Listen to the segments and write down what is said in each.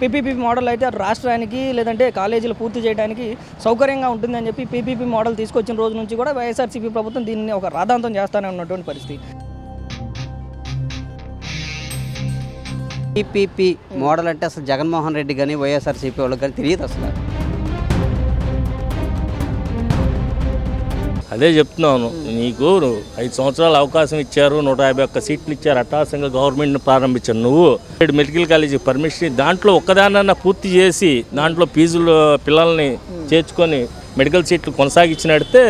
PPP model అయితే అటు రాష్ట్రానికి లేదంటే కాలేజీలు పూర్తి చేయడానికి సౌకర్యంగా ఉంటుందని చెప్పి పీపీపీ మోడల్ తీసుకొచ్చిన రోజు నుంచి కూడా వైఎస్ఆర్సీపీ ప్రభుత్వం దీన్ని ఒక రాద్ధాంతం చేస్తానే ఉన్నటువంటి పరిస్థితి. పీపీపీ మోడల్ అంటే అసలు జగన్మోహన్ రెడ్డి కానీ వైఎస్ఆర్సీపీ వాళ్ళకి కానీ తెలియదు అసలు. అదే చెప్తున్నాను, నీకు 5 సంవత్సరాలు అవకాశం ఇచ్చారు, 151 సీట్లు ఇచ్చారు, అట్టాసంగా గవర్నమెంట్ని ప్రారంభించారు. నువ్వు మెడికల్ కాలేజీ పర్మిషన్ దాంట్లో ఒక్కదానన్నా పూర్తి చేసి దాంట్లో ఫీజులు పిల్లల్ని చేర్చుకొని మెడికల్ సీట్లు కొనసాగించినడితే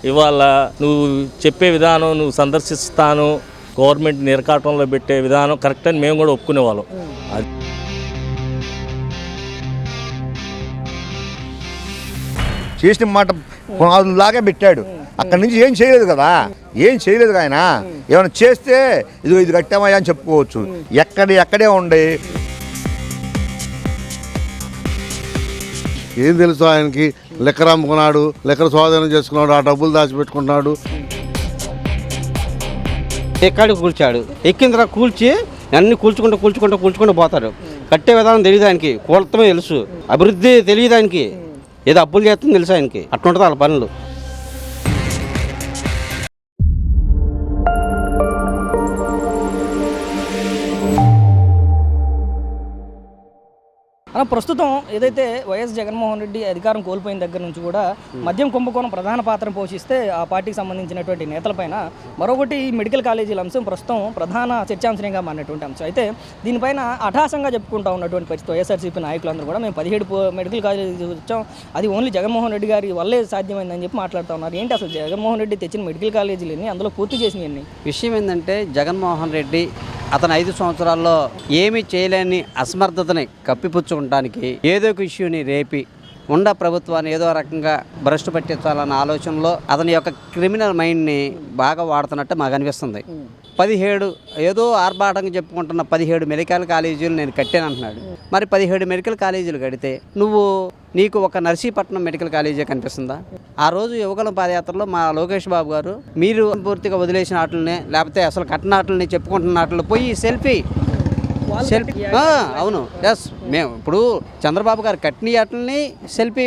ఇవాళ నువ్వు చెప్పే విధానం, నువ్వు సందర్శిస్తాను గవర్నమెంట్ నిరకాటంలో పెట్టే విధానం కరెక్ట్ అని మేము కూడా ఒప్పుకునేవాళ్ళం. అది చేసిన మాట లాగా పెట్టాడు. అక్కడి నుంచి ఏం చేయలేదు కదా, ఏం చేయలేదు ఆయన. ఏమైనా చేస్తే ఇది కట్టామయ్యా అని చెప్పుకోవచ్చు. ఎక్కడే ఉండే ఏం తెలుసు ఆయనకి? లెక్కర అమ్ముకున్నాడు, లెక్కర స్వాధీనం చేసుకున్నాడు, ఆ డబ్బులు దాచిపెట్టుకున్నాడు. ఎక్కడికి కూల్చాడు, ఎక్కిన తర్వాత కూల్చి అన్ని కూల్చుకుంటూ పోతాడు. కట్టే విధానం తెలియదు ఆయనకి, కూలతమే తెలుసు. అభివృద్ధి తెలియదు ఆయనకి, ఏదో అప్పులు చేస్తుంది తెలుసు ఆయనకి. అట్లుంటుంది వాళ్ళ పనులు. అలా ప్రస్తుతం ఏదైతే వైఎస్ జగన్మోహన్ రెడ్డి అధికారం కోల్పోయిన దగ్గర నుంచి కూడా మద్యం కుంభకోణం ప్రధాన పాత్ర పోషిస్తే ఆ పార్టీకి సంబంధించినటువంటి నేతలపైన మరొకటి మెడికల్ కాలేజీల అంశం ప్రస్తుతం ప్రధాన చర్చాంశంగా మారినటువంటి అంశం. అయితే దీనిపైన అఠాసంగా చెప్పుకుంటూ ఉన్నటువంటి పరిస్థితి వైఎస్ఆర్సీపీ నాయకులందరూ కూడా మేము 17 మెడికల్ కాలేజీ వచ్చాం, అది ఓన్లీ జగన్మోహన్ రెడ్డి గారి వల్లే సాధ్యమైందని చెప్పి మాట్లాడుతూ ఉన్నారు. ఏంటి అసలు జగన్మోహన్ రెడ్డి తెచ్చిన మెడికల్ కాలేజీలని అందులో పూర్తి చేసినవి? విషయం ఏంటంటే జగన్మోహన్ రెడ్డి అతను 5 సంవత్సరాల్లో ఏమీ చేయలేని అసమర్థతని కప్పిపుచ్చుకోవడానికి ఏదో ఒక ఇష్యూని రేపి ఉండ ప్రభుత్వాన్ని ఏదో రకంగా భ్రష్టు పట్టించాలన్న ఆలోచనలో అతని యొక్క క్రిమినల్ మైండ్ని బాగా వాడుతున్నట్టు మాకు అనిపిస్తుంది. 17 ఏదో ఆర్భాటంగా చెప్పుకుంటున్న 17 మెడికల్ కాలేజీలు నేను కట్టాను అంటున్నాడు. మరి 17 మెడికల్ కాలేజీలు కడితే నీకు ఒక నర్సీపట్నం మెడికల్ కాలేజీ కనిపిస్తుందా? ఆ రోజు యువకుల పాదయాత్రలో మా లోకేష్ బాబు గారు మీరు పూర్తిగా వదిలేసిన ఆటలని లేకపోతే అసలు కట్టిన ఆటలని చెప్పుకుంటున్న ఆటలు పోయి సెల్ఫీ అవును ఎస్ మేము ఇప్పుడు చంద్రబాబు గారు కట్టిన ఆటలని సెల్ఫీ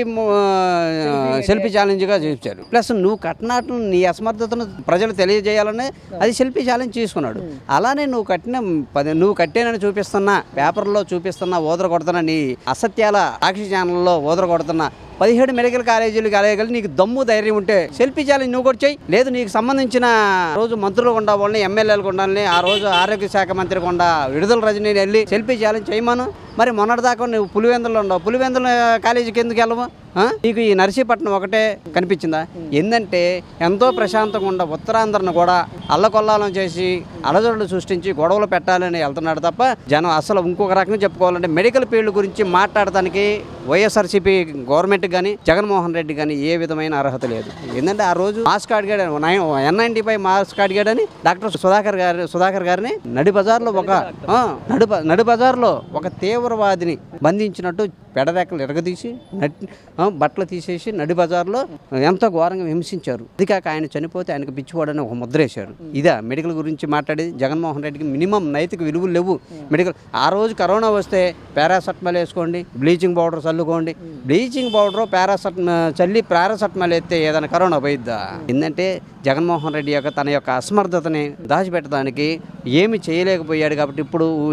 ఛాలెంజ్గా చూపించారు. ప్లస్ నువ్వు కట్టిన ఆటలను నీ అసమర్థతను ప్రజలు తెలియజేయాలని అది సెల్ఫీ ఛాలెంజ్ తీసుకున్నాడు. అలానే నువ్వు కట్టేనని చూపిస్తున్నా, పేపర్లో చూపిస్తున్నా, ఊదర కొడుతున్నా, నీ అసత్యాల సాక్షి ఛానల్లో ఊదర కొడుతున్నా 17 మెడికల్ కాలేజీలు కాలేజీలు నీకు దమ్ము ధైర్యం ఉంటే సెల్ఫీ ఛాలెంజ్ నువ్వు కూడా చేయి. లేదు నీకు సంబంధించిన రోజు మంత్రులు కొండా వాళ్ళని, ఎమ్మెల్యేలు కొండాలని, ఆ రోజు ఆరోగ్య శాఖ మంత్రి కొండా విడుదల రజనీ వెళ్ళి సెల్ఫీ ఛాలెంజ్ చేయమను. మరి మొన్నటిదాకా నువ్వు పులివెందులో ఉండవు, పులివెందుల కాలేజీకి ఎందుకు వెళ్ళవు? నీకు ఈ నర్సీపట్నం ఒకటే కనిపించిందా? ఏంటంటే ఎంతో ప్రశాంతంగా ఉండ ఉత్తరాంధ్రను కూడా అల్లకొల్లాలం చేసి అలజడులు సృష్టించి గొడవలు పెట్టాలని వెళ్తున్నాడు తప్ప జనం అసలు ఇంకొక రకంగా చెప్పుకోవాలంటే మెడికల్ ఫీల్డ్ గురించి మాట్లాడటానికి వైఎస్ఆర్సీపీ గవర్నమెంట్ కానీ జగన్మోహన్ రెడ్డి కానీ ఏ విధమైన అర్హత లేదు. ఏంటంటే ఆ రోజు మాస్క్ అడిగాడు, N95 మాస్క్ అడిగాడని డాక్టర్ సుధాకర్ గారిని నడి బజార్లో ఒక తీవ్రవాదిని బంధించినట్టు పెడరేకలు ఎరగదీసి బట్టలు తీసేసి నడి బజార్లో ఎంతో ఘోరంగా హింసించారు. అది కాక ఆయన చనిపోతే ఆయనకు పిచ్చిపోడని ఒక ముద్ర వేశారు. ఇదా మెడికల్ గురించి మాట్లాడేది? జగన్మోహన్ రెడ్డికి మినిమం నైతిక విలువలు లేవు. మెడికల్ ఆ రోజు కరోనా వస్తే పారాసెటమాల్ వేసుకోండి, బ్లీచింగ్ పౌడర్ చల్లుకోండి. బ్లీచింగ్ పౌడర్ పారాసెటమాల్ వేస్తే ఏదైనా కరోనా పోయిద్దా? ఏంటంటే జగన్మోహన్ రెడ్డి తన యొక్క అసమర్థతని దాచిపెట్టడానికి ఏమి చేయలేకపోయాడు. కాబట్టి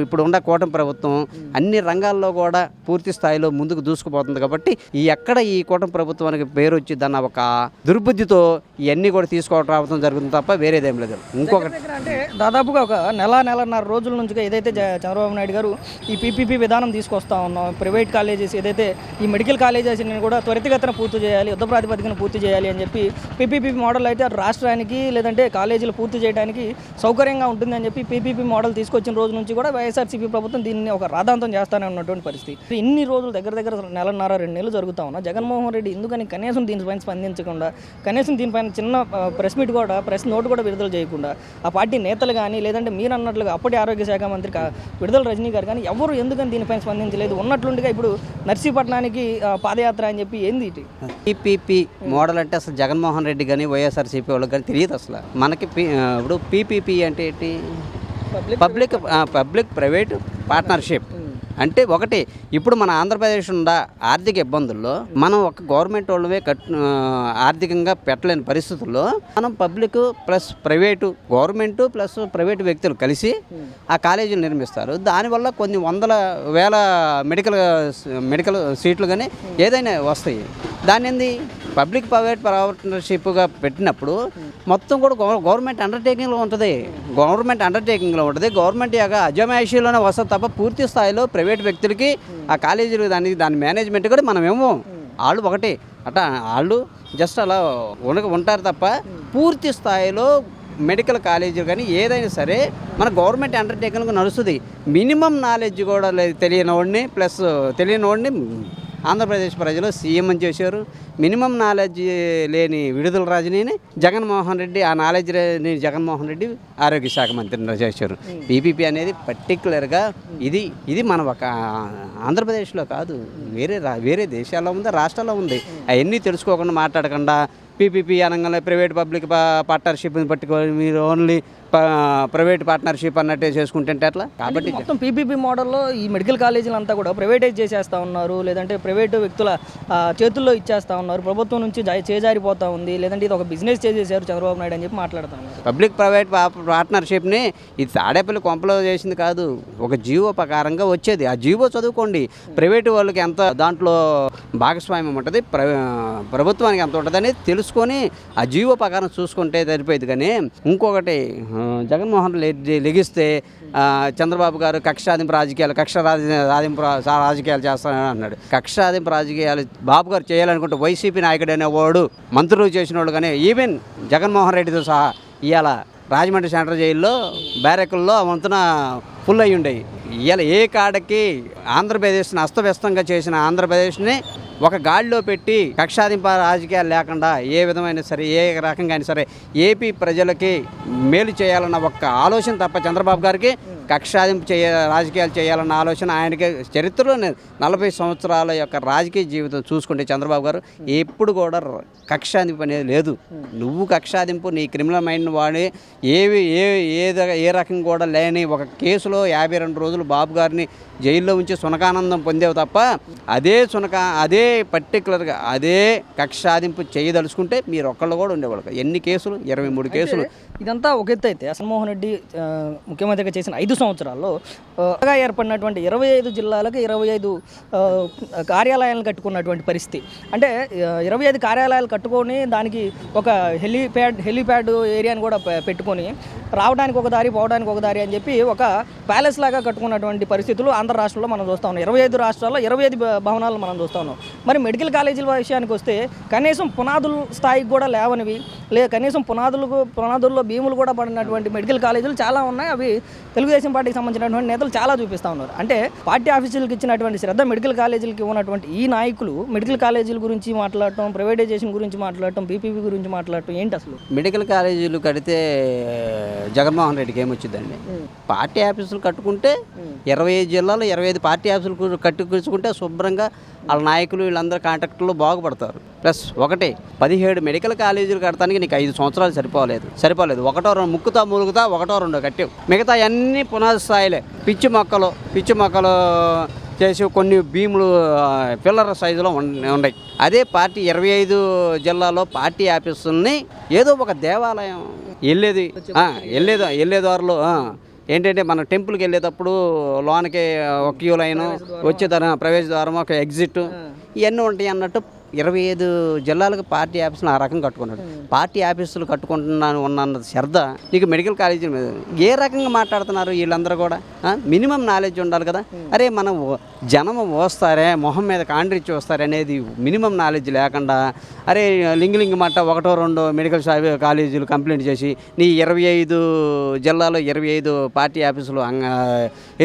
ఇప్పుడు ఉన్న కూటమి ప్రభుత్వం అన్ని రంగాల్లో కూడా పూర్తి స్థాయిలో ముందుకు దూసుకుపోతుంది. కాబట్టి ఎక్కడ ఈ కూటమి ప్రభుత్వానికి పేరు వచ్చిందన్న ఒక దుర్బుద్ధితో ఇవన్నీ కూడా తీసుకోవడం జరుగుతుంది తప్ప వేరేదేం లేదు. ఇంకొకటి అంటే దాదాపుగా ఒక నెలన్నర రోజుల నుంచి ఏదైతే చంద్రబాబు నాయుడు గారు ఈ పీపీపీ విధానం తీసుకొస్తా ఉన్నాం, ప్రైవేట్ కాలేజెస్ ఏదైతే ఈ మెడికల్ కాలేజెస్ని కూడా త్వరితగతిన పూర్తి చేయాలి, యుద్ధ ప్రాతిపదికన పూర్తి చేయాలి అని చెప్పి పీపీపీ మోడల్ అయితే రాష్ట్రానికి లేదంటే కాలేజీలు పూర్తి చేయడానికి సౌకర్యంగా ఉంటుందని చెప్పి పీపీపీ మోడల్ తీసుకొచ్చిన రోజు నుంచి కూడా వైఎస్ఆర్సీపీ ప్రభుత్వం దీన్ని ఒక రాద్ధాంతం చేస్తానే ఉన్నటువంటి పరిస్థితి. ఇన్ని రోజులు దగ్గర 1.5-2 నెలలు జరుగుతూ ఉన్నా జగన్మోహన్ రెడ్డి ఎందుకని కనీసం దీనిపైన స్పందించకుండా, కనీసం దీనిపైన చిన్న ప్రెస్ మీట్ కూడా, ప్రెస్ నోట్ కూడా విడుదల చేయకుండా ఆ పార్టీ నేతలు కానీ లేదంటే మీరు అన్నట్లుగా అప్పటి ఆరోగ్య శాఖ మంత్రి విడుదల రజనీ గారు కానీ ఎవరు ఎందుకని దీనిపైన స్పందించలేదు? ఉన్నట్లుండిగా ఇప్పుడు నర్సీపట్నానికి పాదయాత్ర అని చెప్పి ఏంది పీపీపీ మోడల్ అంటే అసలు జగన్మోహన్ రెడ్డి కానీ వైఎస్ఆర్సీపీ వాళ్ళకి కానీ తెలియదు అసలు. మనకి ఇప్పుడు పీపీపీ అంటే ఏంటి? Public private partnership. అంటే ఒకటి ఇప్పుడు మన ఆంధ్రప్రదేశ్ ఉన్న ఆర్థిక ఇబ్బందుల్లో మనం ఒక గవర్నమెంట్ వాళ్ళమే ఆర్థికంగా పెట్టలేని పరిస్థితుల్లో మనం public plus private government plus private వ్యక్తులు కలిసి ఆ కాలేజీలు నిర్మిస్తారు. దానివల్ల కొన్ని వందల వేల మెడికల్ సీట్లు కానీ ఏదైనా వస్తాయి. దాని ఏంది పబ్లిక్ ప్రైవేట్ పార్ట్నర్షిప్గా పెట్టినప్పుడు మొత్తం కూడా గవర్నమెంట్ అండర్టేకింగ్లో ఉంటుంది. గవర్నమెంట్ యొక్క అజమాయిషీలోనే వస్తుంది తప్ప పూర్తి స్థాయిలో ప్రైవేట్ వ్యక్తులకి ఆ కాలేజీలు దాని మేనేజ్మెంట్ కూడా మనమేమో వాళ్ళు ఒకటి వాళ్ళు జస్ట్ అలా ఉంటారు తప్ప పూర్తి స్థాయిలో మెడికల్ కాలేజీలు కానీ ఏదైనా సరే మన గవర్నమెంట్ అండర్టేకింగ్ నడుస్తుంది. మినిమం నాలెడ్జ్ కూడా తెలియని వాడిని ఆంధ్రప్రదేశ్ ప్రజలు సీఎం అని చేశారు. మినిమం నాలెడ్జ్ లేని విడుదల రాజుని జగన్మోహన్ రెడ్డి, ఆ నాలెడ్జ్ లేని జగన్మోహన్ రెడ్డి ఆరోగ్య శాఖ మంత్రిని చేశారు. పీపీపీ అనేది పర్టికులర్గా ఇది మన ఒక ఆంధ్రప్రదేశ్లో కాదు, వేరే దేశాల్లో ఉంది, రాష్ట్రాల్లో ఉంది. అవన్నీ తెలుసుకోకుండా మాట్లాడకుండా పీపీపీ అనగానే ప్రైవేట్ పబ్లిక్ పార్ట్నర్షిప్ని పట్టుకొని మీరు ఓన్లీ ప్రైవేట్ పార్ట్నర్షిప్ అన్నట్టే చేసుకుంటే అట్లా. కాబట్టి మొత్తం పీపీపీ మోడల్లో ఈ మెడికల్ కాలేజీలు అంతా కూడా ప్రైవేటైజ్ చేసేస్తూ ఉన్నారు, లేదంటే ప్రైవేటు వ్యక్తుల చేతుల్లో ఇచ్చేస్తూ ఉన్నారు, ప్రభుత్వం నుంచి చేజారిపోతూ ఉంది, లేదంటే ఇది ఒక బిజినెస్ చేసేసారు చంద్రబాబు నాయుడు అని చెప్పి మాట్లాడుతూ ఉన్నారు. పబ్లిక్ ప్రైవేట్ పార్ట్నర్షిప్ని ఇది తాడేపల్లి కొంపలో చేసింది కాదు, ఒక జీవో ప్రకారంగా వచ్చేది. ఆ జీవో చదువుకోండి. ప్రైవేటు వాళ్ళకి ఎంత దాంట్లో భాగస్వామ్యం ఉంటుంది, ప్రభుత్వానికి ఎంత ఉంటుంది అనేది తెలుసుకొని ఆ జీవో ప్రకారం చూసుకుంటే సరిపోయేది. కానీ ఇంకొకటి జగన్మోహన్ రెడ్డి లెగిస్తే చంద్రబాబు గారు కక్షాదింపు రాజకీయాలు చేస్తానని అన్నాడు. కక్షాదింపు రాజకీయాలు బాబు గారు చేయాలనుకుంటే వైసీపీ నాయకుడు అనేవాడు, మంత్రులు చేసిన వాళ్ళు కానీ ఈవెన్ జగన్మోహన్ రెడ్డితో సహా ఇవాళ రాజమండ్రి సెంట్రల్ జైల్లో బ్యారెక్కుల్లో వంతున ఫుల్ అయ్యి ఉండేవి. ఇవాళ ఏ కాడకి ఆంధ్రప్రదేశ్ని అస్తవ్యస్తంగా చేసిన ఆంధ్రప్రదేశ్ని ఒక గాడిలో పెట్టి కక్షాదింప రాజకీయాలు లేకుండా ఏ విధమైన సరే ఏ రకంగా అయినా సరే ఏపీ ప్రజలకి మేలు చేయాలన్న ఒక్క ఆలోచన తప్ప చంద్రబాబు గారికి కక్షాదింపు రాజకీయాలు చేయాలన్న ఆలోచన ఆయనకి చరిత్రలో 40 సంవత్సరాల యొక్క రాజకీయ జీవితం చూసుకుంటే చంద్రబాబు గారు ఎప్పుడు కూడా కక్షాదింపు అనేది లేదు. నువ్వు కక్షాదింపు నీ క్రిమినల్ మైండ్ వాడి ఏ రకం కూడా లేని ఒక కేసులో 52 రోజులు బాబు గారిని జైల్లో ఉంచి సునకానందం పొందేవు తప్ప అదే పర్టికులర్గా అదే కక్షాదింపు చేయదలుచుకుంటే మీరు ఒక్కళ్ళు కూడా ఉండేవాళ్ళు. ఎన్ని కేసులు? 23 కేసులు. ఇదంతా ఒక ఎత్తు అయితే జగన్మోహన్ రెడ్డి ముఖ్యమంత్రిగా చేసిన 5 సంవత్సరాల్లో ఏర్పడినటువంటి 25 జిల్లాలకు 25 కార్యాలయాలను కట్టుకున్నటువంటి పరిస్థితి. అంటే 25 కార్యాలయాలు కట్టుకొని దానికి ఒక హెలీప్యాడ్ ఏరియాని కూడా పెట్టుకొని రావడానికి ఒక దారి పోవడానికి ఒక దారి అని చెప్పి ఒక ప్యాలెస్ లాగా కట్టుకున్నటువంటి పరిస్థితులు ఆంధ్ర రాష్ట్రంలో మనం చూస్తూ ఉన్నాం. 25 రాష్ట్రాల్లో 25 భవనాలు మనం చూస్తూ ఉన్నాం. మరి మెడికల్ కాలేజీల విషయానికి వస్తే కనీసం పునాదుల స్థాయికి కూడా లేవనివి, కనీసం పునాదుల్లో భీములు కూడా పడినటువంటి మెడికల్ కాలేజీలు చాలా ఉన్నాయి. అవి తెలుగుదేశం పార్టీకి సంబంధించినటువంటి నేతలు చాలా చూపిస్తూ ఉన్నారు. అంటే పార్టీ ఆఫీసులకు ఇచ్చినటువంటి శ్రద్ధ మెడికల్ కాలేజీలకి ఉన్నటువంటి ఈ నాయకులు మెడికల్ కాలేజీల గురించి మాట్లాడటం, ప్రైవేటైజేషన్ గురించి మాట్లాడటం, పీపీపీ గురించి మాట్లాడటం ఏంటి అసలు? మెడికల్ కాలేజీలు కడితే జగన్మోహన్ రెడ్డికి ఏమొచ్చిందండి? పార్టీ ఆఫీసులు కట్టుకుంటే 25 జిల్లాలో 25 పార్టీ ఆఫీసులు కట్టుకుంటే శుభ్రంగా వాళ్ళ నాయకులు వీళ్ళందరూ కాంట్రాక్టర్లు బాగుపడతారు. ప్లస్ 17 మెడికల్ కాలేజీలు కడతానికి నీకు 5 సంవత్సరాలు సరిపోలేదు. ఒకటో రెండు ముక్కుతా మూలుగుతా ఒకటో రెండో కట్టావు. మిగతా అన్ని పునాది స్థాయిలే. పిచ్చి మొక్కలు చేసి కొన్ని భీములు పిల్లర్ సైజులో ఉన్నాయి. అదే పార్టీ 25 జిల్లాలో పార్టీ ఆఫీసుల్ని ఏదో ఒక దేవాలయం వెళ్ళేదారులు ఏంటంటే మన టెంపుల్కి వెళ్ళేటప్పుడు లోనకి ఒక క్యూ లైన్, వచ్చే ప్రవేశ ద్వారం, ఒక ఎగ్జిట్, ఇవన్నీ ఉంటాయి అన్నట్టు 25 జిల్లాలకు పార్టీ ఆఫీసులు ఆ రకంగా కట్టుకున్నాడు. పార్టీ ఆఫీసులు కట్టుకుంటున్నాను ఉన్న శ్రద్ధ నీకు మెడికల్ కాలేజీ మీద ఏ రకంగా మాట్లాడుతున్నారు వీళ్ళందరూ కూడా? మినిమం నాలెడ్జ్ ఉండాలి కదా. అరే మనం జనం వస్తారే మొహం మీద కాండ్రిచ్చి వస్తారు అనేది మినిమం నాలెడ్జ్ లేకుండా అరే లింగ్ మట్ట 1-2 మెడికల్ కాలేజీలు కంప్లైంట్ చేసి నీ 25 జిల్లాలో 25 పార్టీ ఆఫీసులు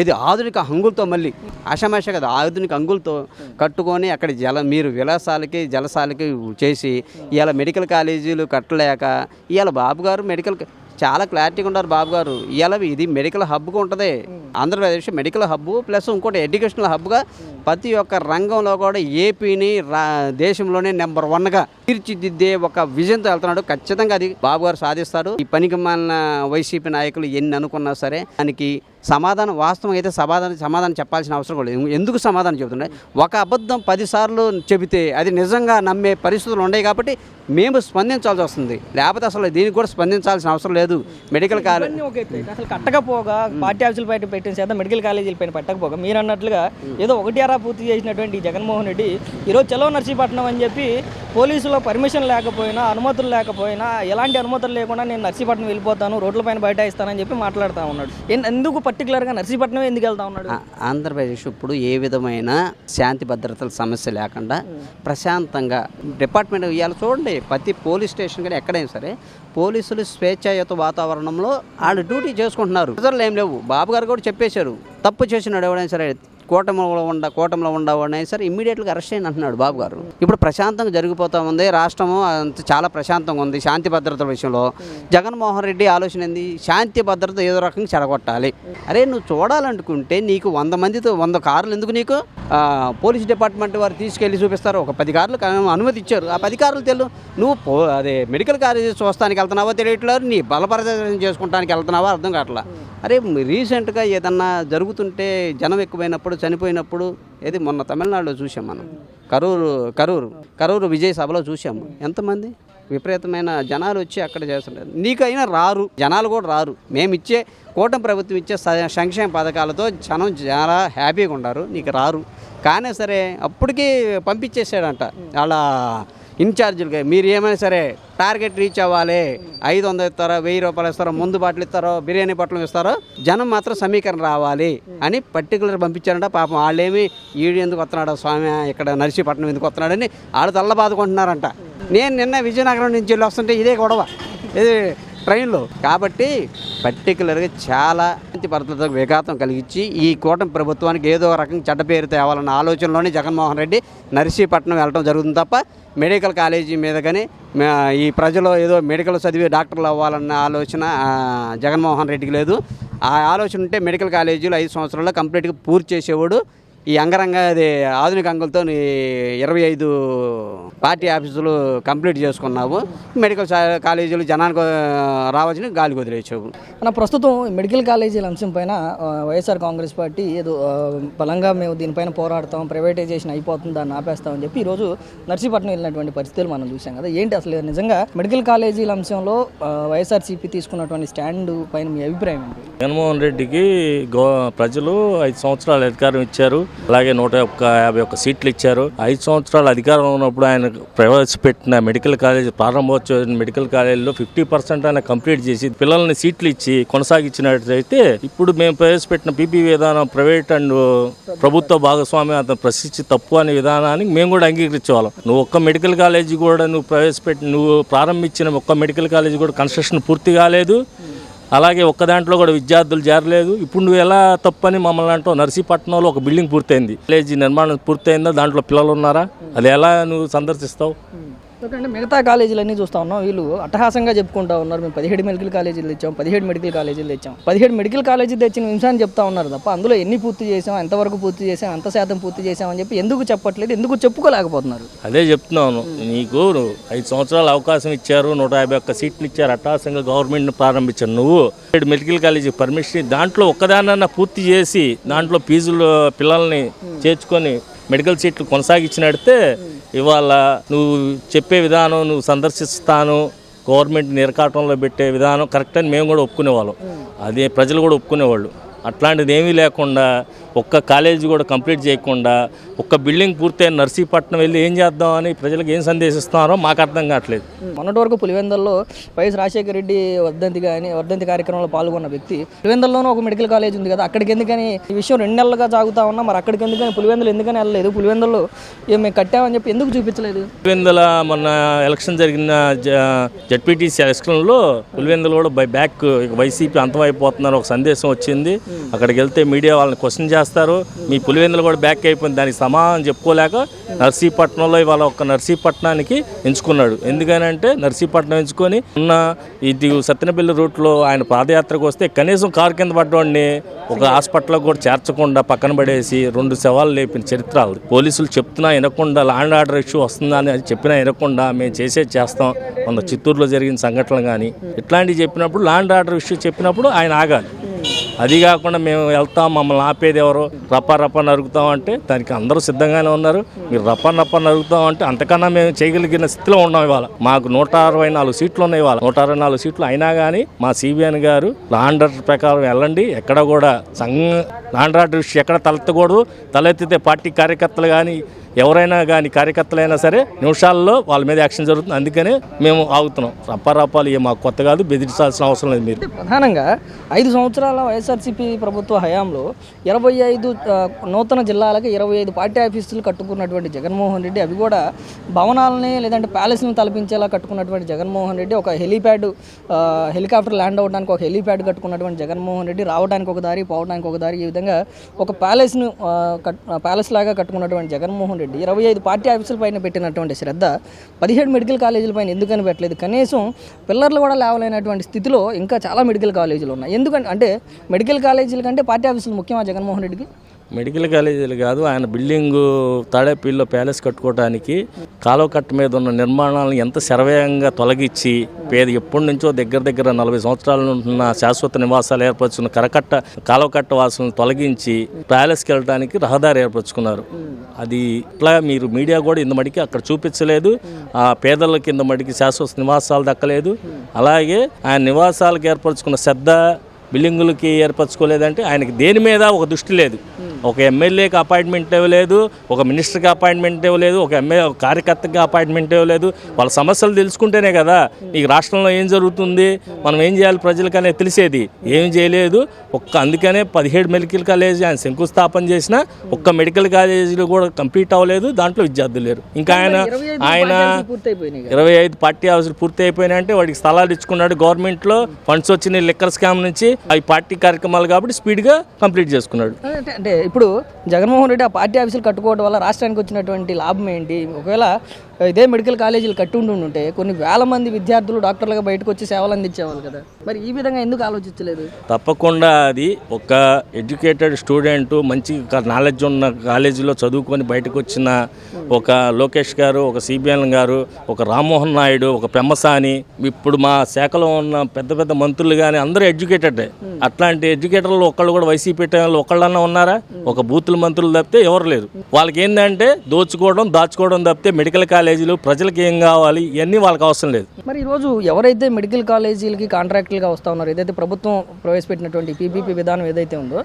ఇది ఆధునిక హంగులతో మళ్ళీ ఆషామాష కదా ఆధునిక హంగులతో కట్టుకొని అక్కడ మీరు విలాసాలకి జలసాలకి చేసి ఇవాళ మెడికల్ కాలేజీలు కట్టలేక ఇవాళ బాబు గారు చాలా క్లారిటీగా ఉన్నారు బాబు గారు. ఇవాళ ఇది మెడికల్ హబ్గా ఉంటుంది. ఆంధ్రప్రదేశ్ మెడికల్ హబ్ ప్లస్ ఇంకోటి ఎడ్యుకేషనల్ హబ్గా ప్రతి ఒక్క రంగంలో కూడా ఏపీని దేశంలోనే నెంబర్ 1గా తీర్చిదిద్దే ఒక విజన్తో వెళ్తున్నాడు. ఖచ్చితంగా అది బాబు గారు సాధిస్తారు. ఈ పనికి మాలిన వైసీపీ నాయకులు ఎన్ని అనుకున్నా సరే దానికి సమాధానం వాస్తవం అయితే సమాధానం చెప్పాల్సిన అవసరం కూడా లేదు. ఎందుకు సమాధానం చెబుతున్నాయి? ఒక అబద్ధం 10 సార్లు చెబితే అది నిజంగా నమ్మే పరిస్థితులు ఉన్నాయి కాబట్టి మేము స్పందించాల్సి వస్తుంది. లేకపోతే అసలు దీనికి కూడా స్పందించాల్సిన అవసరం లేదు. మెడికల్ కాలేజ్ అసలు కట్టకపోగా పార్టీ ఆఫీసులు బయట పెట్టిన చేత మెడికల్ కాలేజీల పైన పెట్టకపోగా మీరు అన్నట్లుగా ఏదో 1 పూర్తి చేసినటువంటి జగన్మోహన్ రెడ్డి ఈరోజు చలో నర్సీపట్నం అని చెప్పి పోలీసులో పర్మిషన్ లేకపోయినా అనుమతులు లేకపోయినా ఎలాంటి అనుమతులు లేకుండా నేను నర్సీపట్నం వెళ్ళిపోతాను, రోడ్లపైన బైఠాయిస్తానని చెప్పి మాట్లాడుతూ ఉన్నాడు. ఎందుకు పర్టికులర్గా నర్సీపట్నం ఎందుకు వెళ్తా ఉన్నాడు? ఆంధ్రప్రదేశ్ ఇప్పుడు ఏ విధమైన శాంతి భద్రతల సమస్య లేకుండా ప్రశాంతంగా డిపార్ట్మెంట్ ఇవాళ చూడండి, ప్రతి పోలీస్ స్టేషన్ కానీ ఎక్కడైనా సరే పోలీసులు స్వేచ్ఛాయుత వాతావరణంలో వాళ్ళు డ్యూటీ చేసుకుంటున్నారు. ప్రజలు ఏం లేవు. బాబు గారు కూడా చెప్పేశారు, తప్పు చేసినాడు ఎవడైనా సరే కూటమిలో ఉండవాడిని సరే ఇమ్మీడియట్గా అరెస్ట్ అయిన అంటున్నాడు బాబు గారు. ఇప్పుడు ప్రశాంతంగా జరిగిపోతూ ఉంది. రాష్ట్రము చాలా ప్రశాంతంగా ఉంది. శాంతి భద్రతల విషయంలో జగన్మోహన్ రెడ్డి ఆలోచన ఏంది? శాంతి భద్రత ఏదో రకంగా చెడగొట్టాలి. అరే నువ్వు చూడాలనుకుంటే నీకు 100 కార్లు ఎందుకు? నీకు పోలీస్ డిపార్ట్మెంట్ వారు తీసుకెళ్ళి చూపిస్తారు. ఒక 10 కార్లు అనుమతి ఇచ్చారు. ఆ 10 కార్లు నువ్వు అదే మెడికల్ కాలేజీ చూస్తానికి వెళ్తున్నావో తెలియట్లేదు, నీ బలప్రదర్శన చేసుకుంటానికి వెళ్తున్నావో అర్థం కావట్లా. అరే రీసెంట్గా ఏదన్నా జరుగుతుంటే జనం ఎక్కువైనప్పుడు చనిపోయినప్పుడు ఏది మొన్న తమిళనాడులో చూసాం మనం, కరూరు విజయ సభలో చూసాము. ఎంతమంది విపరీతమైన జనాలు వచ్చి అక్కడ చేస్తుంటారు. నీకైనా రారు, జనాలు కూడా రారు. మేము ఇచ్చే కూటమి ప్రభుత్వం ఇచ్చే సంక్షేమ పథకాలతో జనం చాలా హ్యాపీగా ఉన్నారు, నీకు రారు. కానీ సరే అప్పటికి పంపించేసాడంట వాళ్ళ ఇన్ఛార్జీలుగా. మీరు ఏమైనా సరే టార్గెట్ రీచ్ అవ్వాలి, 500 ఇస్తారో 1000 రూపాయలు ఇస్తారో, ముందు బాటలు ఇస్తారో, బిర్యానీ పొట్టలు ఇస్తారో, జనం మాత్రం సమీకరణ రావాలి అని పర్టికులర్ పంపించారంట. పాపం వాళ్ళేమి ఈడు ఎందుకు వస్తున్నాడు స్వామి, ఇక్కడ నర్సీపట్నం ఎందుకు వస్తున్నాడని వాళ్ళు తల్ల బాదుకుంటున్నారంట. నేను నిన్న విజయనగరం నుంచి వెళ్ళి వస్తుంటే ఇదే గొడవ, ఇది ట్రైన్లో. కాబట్టి పర్టికులర్గా చాలా శాంతి భద్రతకు విఘాతం కలిగించి ఈ కూటమి ప్రభుత్వానికి ఏదో రకంగా చెడ్డ పేరు తేవాలన్న ఆలోచనలోనే జగన్మోహన్ రెడ్డి నర్సీపట్నం వెళ్ళడం జరుగుతుంది తప్ప మెడికల్ కాలేజీ మీద కానీ ఈ ప్రజలు ఏదో మెడికల్ చదివి డాక్టర్లు అవ్వాలన్న ఆలోచన జగన్మోహన్ రెడ్డికి లేదు. ఆ ఆలోచన ఉంటే మెడికల్ కాలేజీలు 5 సంవత్సరాల్లో కంప్లీట్గా పూర్తి చేసేవాడు. ఈ అంగరంగ అది ఆధునిక అంగులతో 25 పార్టీ ఆఫీసులు కంప్లీట్ చేసుకున్నావు. మెడికల్ కాలేజీలు జనానికి రావాల్సిన గాలి వదిలేసావు. ప్రస్తుతం మెడికల్ కాలేజీల అంశం పైన వైఎస్ఆర్ కాంగ్రెస్ పార్టీ ఏదో బలంగా మేము దీనిపైన పోరాడతాం, ప్రైవేటైజేషన్ అయిపోతుంది, దాన్ని ఆపేస్తామని చెప్పి ఈరోజు నర్సీపట్నం వెళ్ళినటువంటి పరిస్థితులు మనం చూసాం కదా. ఏంటి అసలు నిజంగా మెడికల్ కాలేజీల అంశంలో వైఎస్ఆర్సీపీ తీసుకున్నటువంటి స్టాండ్ పైన మీ అభిప్రాయం ఏంటి? జగన్మోహన్ రెడ్డికి ప్రజలు 5 సంవత్సరాలు అధికారం ఇచ్చారు, అలాగే 151 సీట్లు ఇచ్చారు. 5 సంవత్సరాలు అధికారం ఉన్నప్పుడు ఆయన ప్రవేశపెట్టిన మెడికల్ కాలేజ్ ప్రారంభోత్సవం మెడికల్ కాలేజీలో 50% ఆయన కంప్లీట్ చేసి పిల్లల్ని సీట్లు ఇచ్చి కొనసాగించినట్లయితే ఇప్పుడు మేము ప్రవేశపెట్టిన పీపీ విధానం ప్రైవేట్ అండ్ ప్రభుత్వ భాగస్వామ్యం అతను ప్రశ్నించి తప్పు అనే విధానానికి మేము కూడా అంగీకరించేవాళ్ళం. నువ్వు ఒక్క మెడికల్ కాలేజీ కూడా నువ్వు ప్రారంభించిన ఒక్క మెడికల్ కాలేజీ కూడా కన్స్ట్రక్షన్ పూర్తి కాలేదు, అలాగే ఒక్క దాంట్లో కూడా విద్యార్థులు చేరలేదు. ఇప్పుడు నువ్వు ఎలా తప్పని మమ్మల్ని అంటావు? నర్సీపట్నంలో ఒక బిల్డింగ్ పూర్తయింది, కాలేజీ నిర్మాణం పూర్తయిందా, దాంట్లో పిల్లలు ఉన్నారా? అది ఎలా నువ్వు సందర్శిస్తావు? ఎందుకంటే మిగతా కాలేజీలన్నీ చూస్తూ ఉన్నాం, వీళ్ళు అట్టహాసంగా చెప్పుకుంటూ ఉన్నారు. మేము 17 మెడికల్ కాలేజీలు తెచ్చాం, 17 మెడికల్ కాలేజీలు తెచ్చాం. 17 మెడికల్ కాలేజీలు తెచ్చిన నిమిషాన్ని చెప్తా ఉన్నారు తప్ప అందులో ఎన్ని పూర్తి చేసాం, ఎంతవరకు పూర్తి చేసాం, ఎంత శాతం పూర్తి చేసామని చెప్పి ఎందుకు చెప్పట్లేదు, ఎందుకు చెప్పుకోలేకపోతున్నారు? అదే చెప్తున్నాను, నీకు 5 సంవత్సరాలు అవకాశం ఇచ్చారు, 151 సీట్లు ఇచ్చారు, అట్టహాసంగా గవర్నమెంట్ని ప్రారంభించారు. నువ్వు మెడికల్ కాలేజీ పర్మిషన్ దాంట్లో ఒక్కదానన్నా పూర్తి చేసి దాంట్లో ఫీజులు పిల్లల్ని చేర్చుకొని మెడికల్ సీట్లు కొనసాగించినట్టే ఇవాళ నువ్వు చెప్పే విధానం, నువ్వు సందర్శిస్తాను గవర్నమెంట్ నిరకాటంలో పెట్టే విధానం కరెక్ట్ అని మేము కూడా ఒప్పుకునేవాళ్ళం, అదే ప్రజలు కూడా ఒప్పుకునేవాళ్ళు. అట్లాంటిది ఏమీ లేకుండా ఒక్క కాలేజీ కూడా కంప్లీట్ చేయకుండా ఒక్క బిల్డింగ్ పూర్తయిన నర్సీపట్నం వెళ్ళి ఏం చేద్దామని ప్రజలకు ఏం సందేశిస్తున్నారో మాకు అర్థం కావట్లేదు. మొన్నటి వరకు పులివెందుల్లో వైఎస్ రాజశేఖర రెడ్డి వర్ధంతి కార్యక్రమంలో పాల్గొన్న వ్యక్తి పులివెందుల్లోనూ ఒక మెడికల్ కాలేజ్ ఉంది కదా, అక్కడికి ఎందుకని ఈ విషయం 2 నెలలుగా సాగుతా ఉన్నా, మరి అక్కడికి ఎందుకని పులివెందులు ఎందుకని వెళ్ళలేదు? పులివెందుల్లో మేము కట్టామని చెప్పి ఎందుకు చూపించలేదు? పులివెందుల మొన్న ఎలక్షన్ జరిగిన జడ్పీటీసీ ఎలక్షన్లో పులివెందులు కూడా బ్యాక్ వైసీపీ అంతమైపోతున్నారు ఒక సందేశం వచ్చింది. అక్కడికి వెళ్తే మీడియా వాళ్ళని క్వశ్చన్ చేస్తారు, మీ పులివెందులు కూడా బ్యాక్ అయిపోయింది, దానికి సమాధానం చెప్పుకోలేక నర్సీపట్నంలో ఇవాళ ఒక నర్సీపట్నానికి ఎంచుకున్నాడు. ఎందుకనంటే నర్సీపట్నం ఎంచుకొని ఉన్న ఇది సత్తెనపల్లి రూట్లో ఆయన పాదయాత్రకు వస్తే కనీసం కారు కింద పడ్డవాడిని ఒక హాస్పిటల్లో కూడా చేర్చకుండా పక్కన పడేసి 2 శవాలు లేపిన చరిత్ర. పోలీసులు చెప్తున్నా వినకుండా, ల్యాండ్ ఆర్డర్ ఇష్యూ వస్తుందని అది చెప్పినా వినకుండా మేము చేస్తాం. మన చిత్తూరులో జరిగిన సంఘటనలు కానీ ఇట్లాంటివి చెప్పినప్పుడు, ల్యాండ్ ఆర్డర్ ఇష్యూ చెప్పినప్పుడు ఆయన ఆగాలి. అది కాకుండా మేము వెళ్తాం, మమ్మల్ని ఆపేది ఎవరు, రప్ప నరుగుతాం అంటే దానికి అందరూ సిద్ధంగానే ఉన్నారు. మీరు రప్ప నరుగుతాం అంటే అంతకన్నా మేము చేయగలిగిన స్థితిలో ఉన్నాం. ఇవాళ మాకు 164 సీట్లు ఉన్నాయి. ఇవాళ 164 సీట్లు అయినా కానీ మా సిబిఎన్ గారు ల్యాండ్ ఆర్డర్ ప్రకారం వెళ్ళండి, ఎక్కడ కూడా ల్యాండ్ ఆర్డర్ ఇష్యూ ఎక్కడ తలెత్తకూడదు. తలెత్తితే పార్టీ కార్యకర్తలు కానీ ఎవరైనా కానీ కార్యకర్తలైనా సరే నిమిషాల్లో వాళ్ళ మీద యాక్షన్ జరుగుతుంది. అందుకనే మేము ఆగుతున్నాం. రప్పాలు మాకు కొత్త కాదు, బెదిరించాల్సిన అవసరం లేదు. మీరు ప్రధానంగా 5 సంవత్సరాల వైఎస్ఆర్సీపీ ప్రభుత్వ హయాంలో 25 నూతన జిల్లాలకు 25 పార్టీ ఆఫీసులు కట్టుకున్నటువంటి జగన్మోహన్ రెడ్డి, అవి కూడా భవనాలని లేదంటే ప్యాలెస్ని తలపించేలా కట్టుకున్నటువంటి జగన్మోహన్ రెడ్డి, ఒక హెలికాప్టర్ ల్యాండ్ అవ్వడానికి ఒక హెలీప్యాడ్ కట్టుకున్నటువంటి జగన్మోహన్ రెడ్డి, రావడానికి ఒక దారి పోవడానికి ఒక దారి, ఈ విధంగా ఒక ప్యాలెస్ లాగా కట్టుకున్నటువంటి జగన్మోహన్ రెడ్డి 25 పార్టీ ఆఫీసుల పైన పెట్టినటువంటి శ్రద్ధ 17 మెడికల్ కాలేజీల పైన ఎందుకని పెట్టలేదు? కనీసం పిల్లర్లు కూడా లేవలేనటువంటి స్థితిలో ఇంకా చాలా మెడికల్ కాలేజీలు ఉన్నాయి. ఎందుకంటే అంటే మెడికల్ కాలేజీల కంటే పార్టీ ఆఫీసులు ముఖ్యమా జగన్మోహన్ రెడ్డికి? మెడికల్ కాలేజీలు కాదు, ఆయన బిల్డింగు తాడేపల్లిలో ప్యాలెస్ కట్టుకోవడానికి కాలువ కట్ట మీద ఉన్న నిర్మాణాలను ఎంత శరవేగంగా తొలగించి ఎప్పటి నుంచో దగ్గర 40 సంవత్సరాల ఉన్న శాశ్వత నివాసాలు ఏర్పరచుకున్న కాలువ కట్ట వాసులను తొలగించి ప్యాలెస్కి వెళ్ళడానికి రహదారి ఏర్పరచుకున్నారు. అది ఇట్లా మీరు మీడియా కూడా ఇంత మడికి అక్కడ చూపించలేదు. ఆ పేదల కింద మడికి శాశ్వత నివాసాలు దక్కలేదు. అలాగే ఆయన నివాసాలకు ఏర్పరచుకున్న శ్రద్ధ బిల్డింగులకి ఏర్పరచుకోలేదంటే ఆయనకి దేని మీద ఒక దృష్టి లేదు. ఒక ఎమ్మెల్యేకి అపాయింట్మెంట్ ఇవ్వలేదు, ఒక మినిస్టర్కి అపాయింట్మెంట్ ఇవ్వలేదు, ఒక కార్యకర్తకి అపాయింట్మెంట్ ఇవ్వలేదు. వాళ్ళ సమస్యలు తెలుసుకుంటేనే కదా ఈ రాష్ట్రంలో ఏం జరుగుతుంది, మనం ఏం చేయాలి ప్రజలకనే తెలిసేది. ఏం చేయలేదు. అందుకనే 17 మెడికల్ కాలేజీ ఆయన శంకుస్థాపన చేసిన ఒక్క మెడికల్ కాలేజీలు కూడా కంప్లీట్ అవ్వలేదు. దాంట్లో విద్యార్థులు లేరు. ఇంకా ఆయన 25 పార్టీ హౌసులు పూర్తి అయిపోయినాయంటే వాడికి స్థలాలు ఇచ్చుకున్నాడు గవర్నమెంట్లో. ఫండ్స్ వచ్చిన లిక్కర్ స్కామ్ నుంచి అవి పార్టీ కార్యక్రమాలు కాబట్టి స్పీడ్గా కంప్లీట్ చేసుకున్నాడు. అంటే ఇప్పుడు జగన్మోహన్ రెడ్డి ఆ పార్టీ ఆఫీసులు కట్టుకోవడం వల్ల రాష్ట్రానికి వచ్చినటువంటి లాభం ఏంటి? ఒకవేళ ఇదే మెడికల్ కాలేజీలు కట్టుంటే కొన్ని వేల మంది విద్యార్థులు డాక్టర్లుగా బయటకు వచ్చి సేవలు అందించేవాళ్ళు కదా. మరి ఈ విధంగా ఎందుకు ఆలోచించలేదు? తప్పకుండా అది ఒక ఎడ్యుకేటెడ్ స్టూడెంట్, మంచి నాలెడ్జ్ ఉన్న కాలేజీలో చదువుకొని బయటకు వచ్చిన ఒక లోకేష్ గారు, ఒక సిబిఎన్ గారు, ఒక రామ్మోహన్ నాయుడు, ఒక పెమ్మసాని, ఇప్పుడు మా శాఖలో ఉన్న పెద్ద మంత్రులు కానీ అందరూ ఎడ్యుకేటెడ్. అట్లాంటి ఎడ్యుకేటర్లు ఒకళ్ళు కూడా వైసీపీ వాళ్ళు ఒకళ్ళన్నా ఉన్నారా? ఒక బూతుల మంత్రులు తప్పితే ఎవరు లేరు. వాళ్ళకి ఏంటంటే దాచుకోవడం తప్పితే మెడికల్ కాలేజీలు ప్రజలకు ఏం కావాలి ఇవన్నీ వాళ్ళకి అవసరం లేదు. మరి ఈరోజు ఎవరైతే మెడికల్ కాలేజీలకి కాంట్రాక్టులుగా వస్తూ ఉన్నారో, ఏదైతే ప్రభుత్వం ప్రవేశపెట్టినటువంటి పీపీపీ విధానం ఏదైతే ఉందో,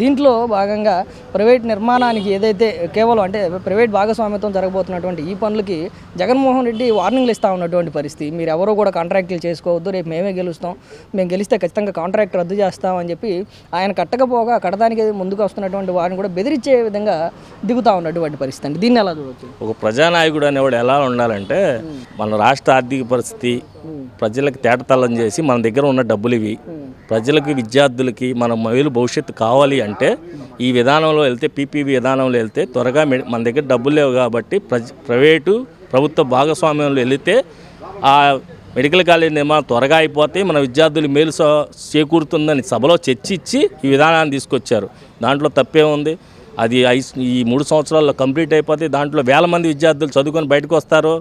దీంట్లో భాగంగా ప్రైవేట్ నిర్మాణానికి ఏదైతే కేవలం అంటే ప్రైవేట్ భాగస్వామ్యతం జరగబోతున్నటువంటి ఈ పనులకి జగన్మోహన్ రెడ్డి వార్నింగ్లు ఇస్తూ ఉన్నటువంటి పరిస్థితి. మీరు ఎవరో కూడా కాంట్రాక్టులు చేసుకోవద్దు, రేపు మేమే గెలుస్తాం, మేము గెలిస్తే ఖచ్చితంగా కాంట్రాక్ట్ రద్దు చేస్తామని చెప్పి ఆయన కట్టకపోగా కట్టడానికి ముందుకు వస్తున్నటువంటి వారిని కూడా బెదిరించే విధంగా దిగుతూ ఉన్నటువంటి పరిస్థితి అండి. దీన్ని ఎలా చూడవచ్చు? ఒక ప్రజానాయకుడు అనేవాడు ఎలా ఉండాలంటే, మన రాష్ట్ర ఆర్థిక పరిస్థితి ప్రజలకు తేటతల్లం చేసి మన దగ్గర ఉన్న డబ్బులు ఇవి ప్రజలకు విద్యార్థులకి మన మేలు భవిష్యత్తు కావాలి అంటే ఈ విధానంలో వెళ్తే, పీపీపీ విధానంలో వెళ్తే త్వరగా మన దగ్గర డబ్బులు లేవు కాబట్టి ప్రైవేటు ప్రభుత్వ భాగస్వామ్యంలో వెళితే ఆ మెడికల్ కాలేజ్ నిర్మాణం త్వరగా అయిపోతే మన విద్యార్థులు మేలు చేకూరుతుందని సభలో చర్చించి ఈ విధానాన్ని తీసుకొచ్చారు. దాంట్లో తప్పే ఉంది. అది ఈ 3 సంవత్సరాల్లో కంప్లీట్ అయిపోతే దాంట్లో వేల మంది విద్యార్థులు చదువుకొని బయటకు వస్తారు,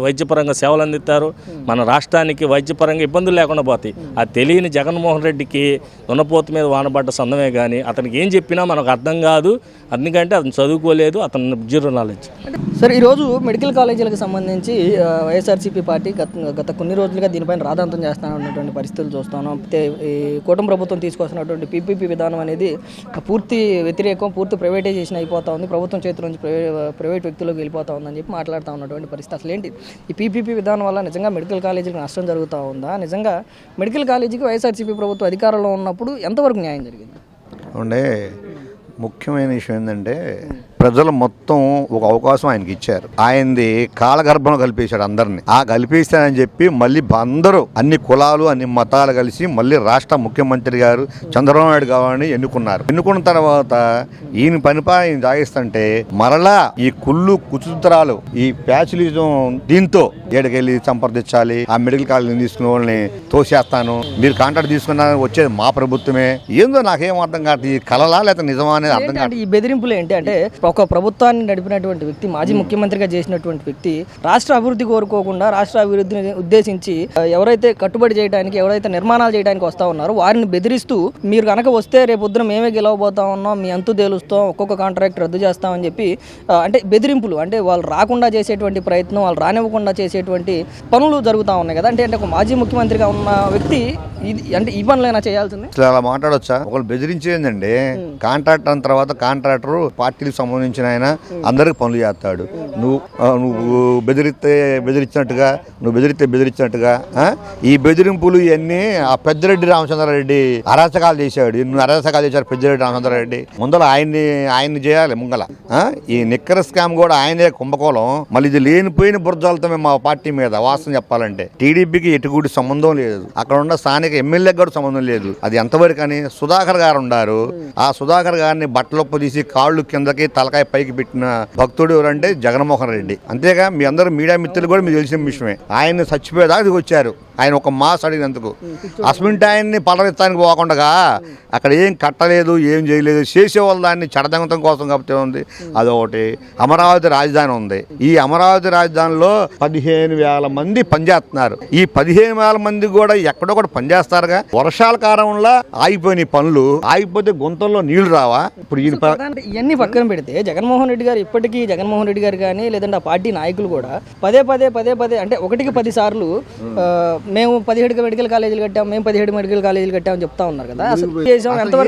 వైద్యపరంగా సేవలు అందిస్తారు. మన రాష్ట్రానికి వైద్యపరంగా ఇబ్బందులు లేకుండా పోతాయి. అది తెలియని జగన్మోహన్ రెడ్డికి దున్నపోతు మీద వానబడ్డ సందమే కానీ అతనికి ఏం చెప్పినా మనకు అర్థం కాదు. ఎందుకంటే అతను చదువుకోలేదు, అతను జీరో నాలెడ్జ్. సార్, ఈరోజు మెడికల్ కాలేజీలకు సంబంధించి వైఎస్ఆర్సీపీ పార్టీ గత కొన్ని రోజులుగా దీనిపైన రాద్ధాంతం చేస్తున్నటువంటి పరిస్థితులు చూస్తున్నాం. ఈ కూటమి ప్రభుత్వం తీసుకొస్తున్నటువంటి పీపీపీ విధానం అనేది పూర్తి వ్యతిరేకం, పూర్తి ప్రైవేటైజేషన్ అయిపోతా ఉంది, ప్రభుత్వం చేతుల నుంచి ప్రైవేట్ వ్యక్తులకు వెళ్ళిపోతా ఉందని చెప్పి మాట్లాడుతూ ఉన్నటువంటి పరిస్థితి. అసలు ఏంటి ఈ పీపీపీ విధానం వల్ల నిజంగా మెడికల్ కాలేజీకి నష్టం జరుగుతూ ఉందా? నిజంగా మెడికల్ కాలేజీకి వైఎస్ఆర్సీపీ ప్రభుత్వం అధికారంలో ఉన్నప్పుడు ఎంతవరకు న్యాయం జరిగింది? అంటే ముఖ్యమైన విషయం ఏంటంటే ప్రజలు మొత్తం ఒక అవకాశం ఆయనకి ఇచ్చారు. ఆయనది కాలగర్భంలో కలిపేశాడు అందరిని. ఆ కలిపేస్తానని చెప్పి మళ్ళీ అందరూ అన్ని కులాలు అన్ని మతాలు కలిసి మళ్ళీ రాష్ట్ర ముఖ్యమంత్రి గారు చంద్రబాబు నాయుడు గారిని ఎన్నుకున్నారు. ఎన్నుకున్న తర్వాత ఈయన పనిపాయన సాగిస్తుంటే మరలా ఈ కుళ్ళు కుచిత్రాలు ఈ ప్యాచులిజం దీంతో ఏడకెళ్ళి సంప్రదించాలి, ఆ మెడికల్ కాలేజీ తీసుకున్న వాళ్ళని తోసేస్తాను, మీరు కాంట్రాక్ట్ తీసుకున్నా వచ్చేది మా ప్రభుత్వమే. ఏందో నాకేం అర్థం కాదు, ఈ కలలా లేకపోతే నిజమా అనేది అర్థం కాదు. ఈ బెదిరింపులు ఏంటి అంటే ఒక ప్రభుత్వాన్ని నడిపినటువంటి వ్యక్తి, మాజీ ముఖ్యమంత్రిగా చేసినటువంటి వ్యక్తి రాష్ట్ర అభివృద్ధి కోరుకోకుండా రాష్ట్ర అభివృద్ధిని ఉద్దేశించి ఎవరైతే కట్టుబడి చేయడానికి, ఎవరైతే నిర్మాణాలు చేయడానికి వస్తా ఉన్నారో వారిని బెదిరిస్తూ మీరు కనుక వస్తే రేపొద్దున మేమే గెలవబోతా ఉన్నాం, మీ అంతు తేలుస్తాం, ఒక్కొక్క కాంట్రాక్ట్ రద్దు చేస్తామని చెప్పి అంటే బెదిరింపులు, అంటే వాళ్ళు రాకుండా చేసేటువంటి ప్రయత్నం, వాళ్ళు రానివ్వకుండా చేసేటువంటి పనులు జరుగుతూ ఉన్నాయి కదా. అంటే ఒక మాజీ ముఖ్యమంత్రిగా ఉన్న వ్యక్తి అంటే ఈ పనులైనా చేయాల్సింది. అలా మాట్లాడొచ్చా? ఒకళ్ళు బెదిరించేదండి. కాంట్రాక్ట్ అన్న తర్వాత కాంట్రాక్టర్ పార్టీలకు సంబంధించిన ఆయన అందరికి పనులు చేస్తాడు. నువ్వు బెదిరించినట్టుగా ఈ బెదిరింపులు ఇవన్నీ ఆ పెద్దిరెడ్డి రామచంద్రారెడ్డి అరాచకాలు చేశాడు. ఎన్ని అరాచకాలు చేశారు పెద్దిరెడ్డి రామచంద్రారెడ్డి. ముందర ఆయన్ని చేయాలి. ముంగల ఈ నిక్కర స్కామ్ కూడా ఆయనే కుంభకోణం. మళ్ళీ ఇది లేనిపోయిన బుర్జాలతో మేము మా పార్టీ మీద వాస్తవం చెప్పాలంటే టీడీపీకి ఎటుగుడి సంబంధం లేదు, అక్కడ ఉన్న స్థానిక ఎమ్మెల్యేకి కూడా సంబంధం లేదు. అది ఎంతవరకు అని సుధాకర్ గారు ఉన్నారు. ఆ సుధాకర్ గారిని బట్టలొప్పు తీసి కాళ్ళు కిందకి తలకాయ పైకి పెట్టిన భక్తుడు ఎవరంటే జగన్మోహన్ రెడ్డి. అంతేగా మీ అందరూ మీడియా మిత్రులు కూడా మీకు తెలిసిన విషయమే. ఆయన చచ్చిపోయేదాకా వచ్చారు. ఆయన ఒక మాస్ అడిగినందుకు అస్మింటి ఆయన్ని పలరెత్తానికి పోకుండా అక్కడ ఏం కట్టలేదు, ఏం చేయలేదు, చేసేవాళ్ళు దాన్ని చెడదంగతం కోసం కాబట్టి ఉంది. అదొకటి. అమరావతి రాజధాని ఉంది. ఈ అమరావతి రాజధానిలో 15,000 మంది పనిచేస్తున్నారు. ఈ 15,000 మంది కూడా ఎక్కడొకటి పనిచేస్తారుగా. వర్షాల కాలంలో ఆగిపోయిన పనులు ఆగిపోతే గుంతల్లో నీళ్లు రావా? ఇప్పుడు ఇవన్నీ పక్కన పెడితే జగన్మోహన్ రెడ్డి గారు ఇప్పటికీ జగన్మోహన్ రెడ్డి గారు కానీ లేదంటే ఆ పార్టీ నాయకులు కూడా పదే అంటే 1కి 10 సార్లు మేము 17 మెడికల్ కాలేజీలు కట్టాం, మేము 17 మెడికల్ కాలేజీలు కట్టామని చెప్తా ఉన్నారు కదా.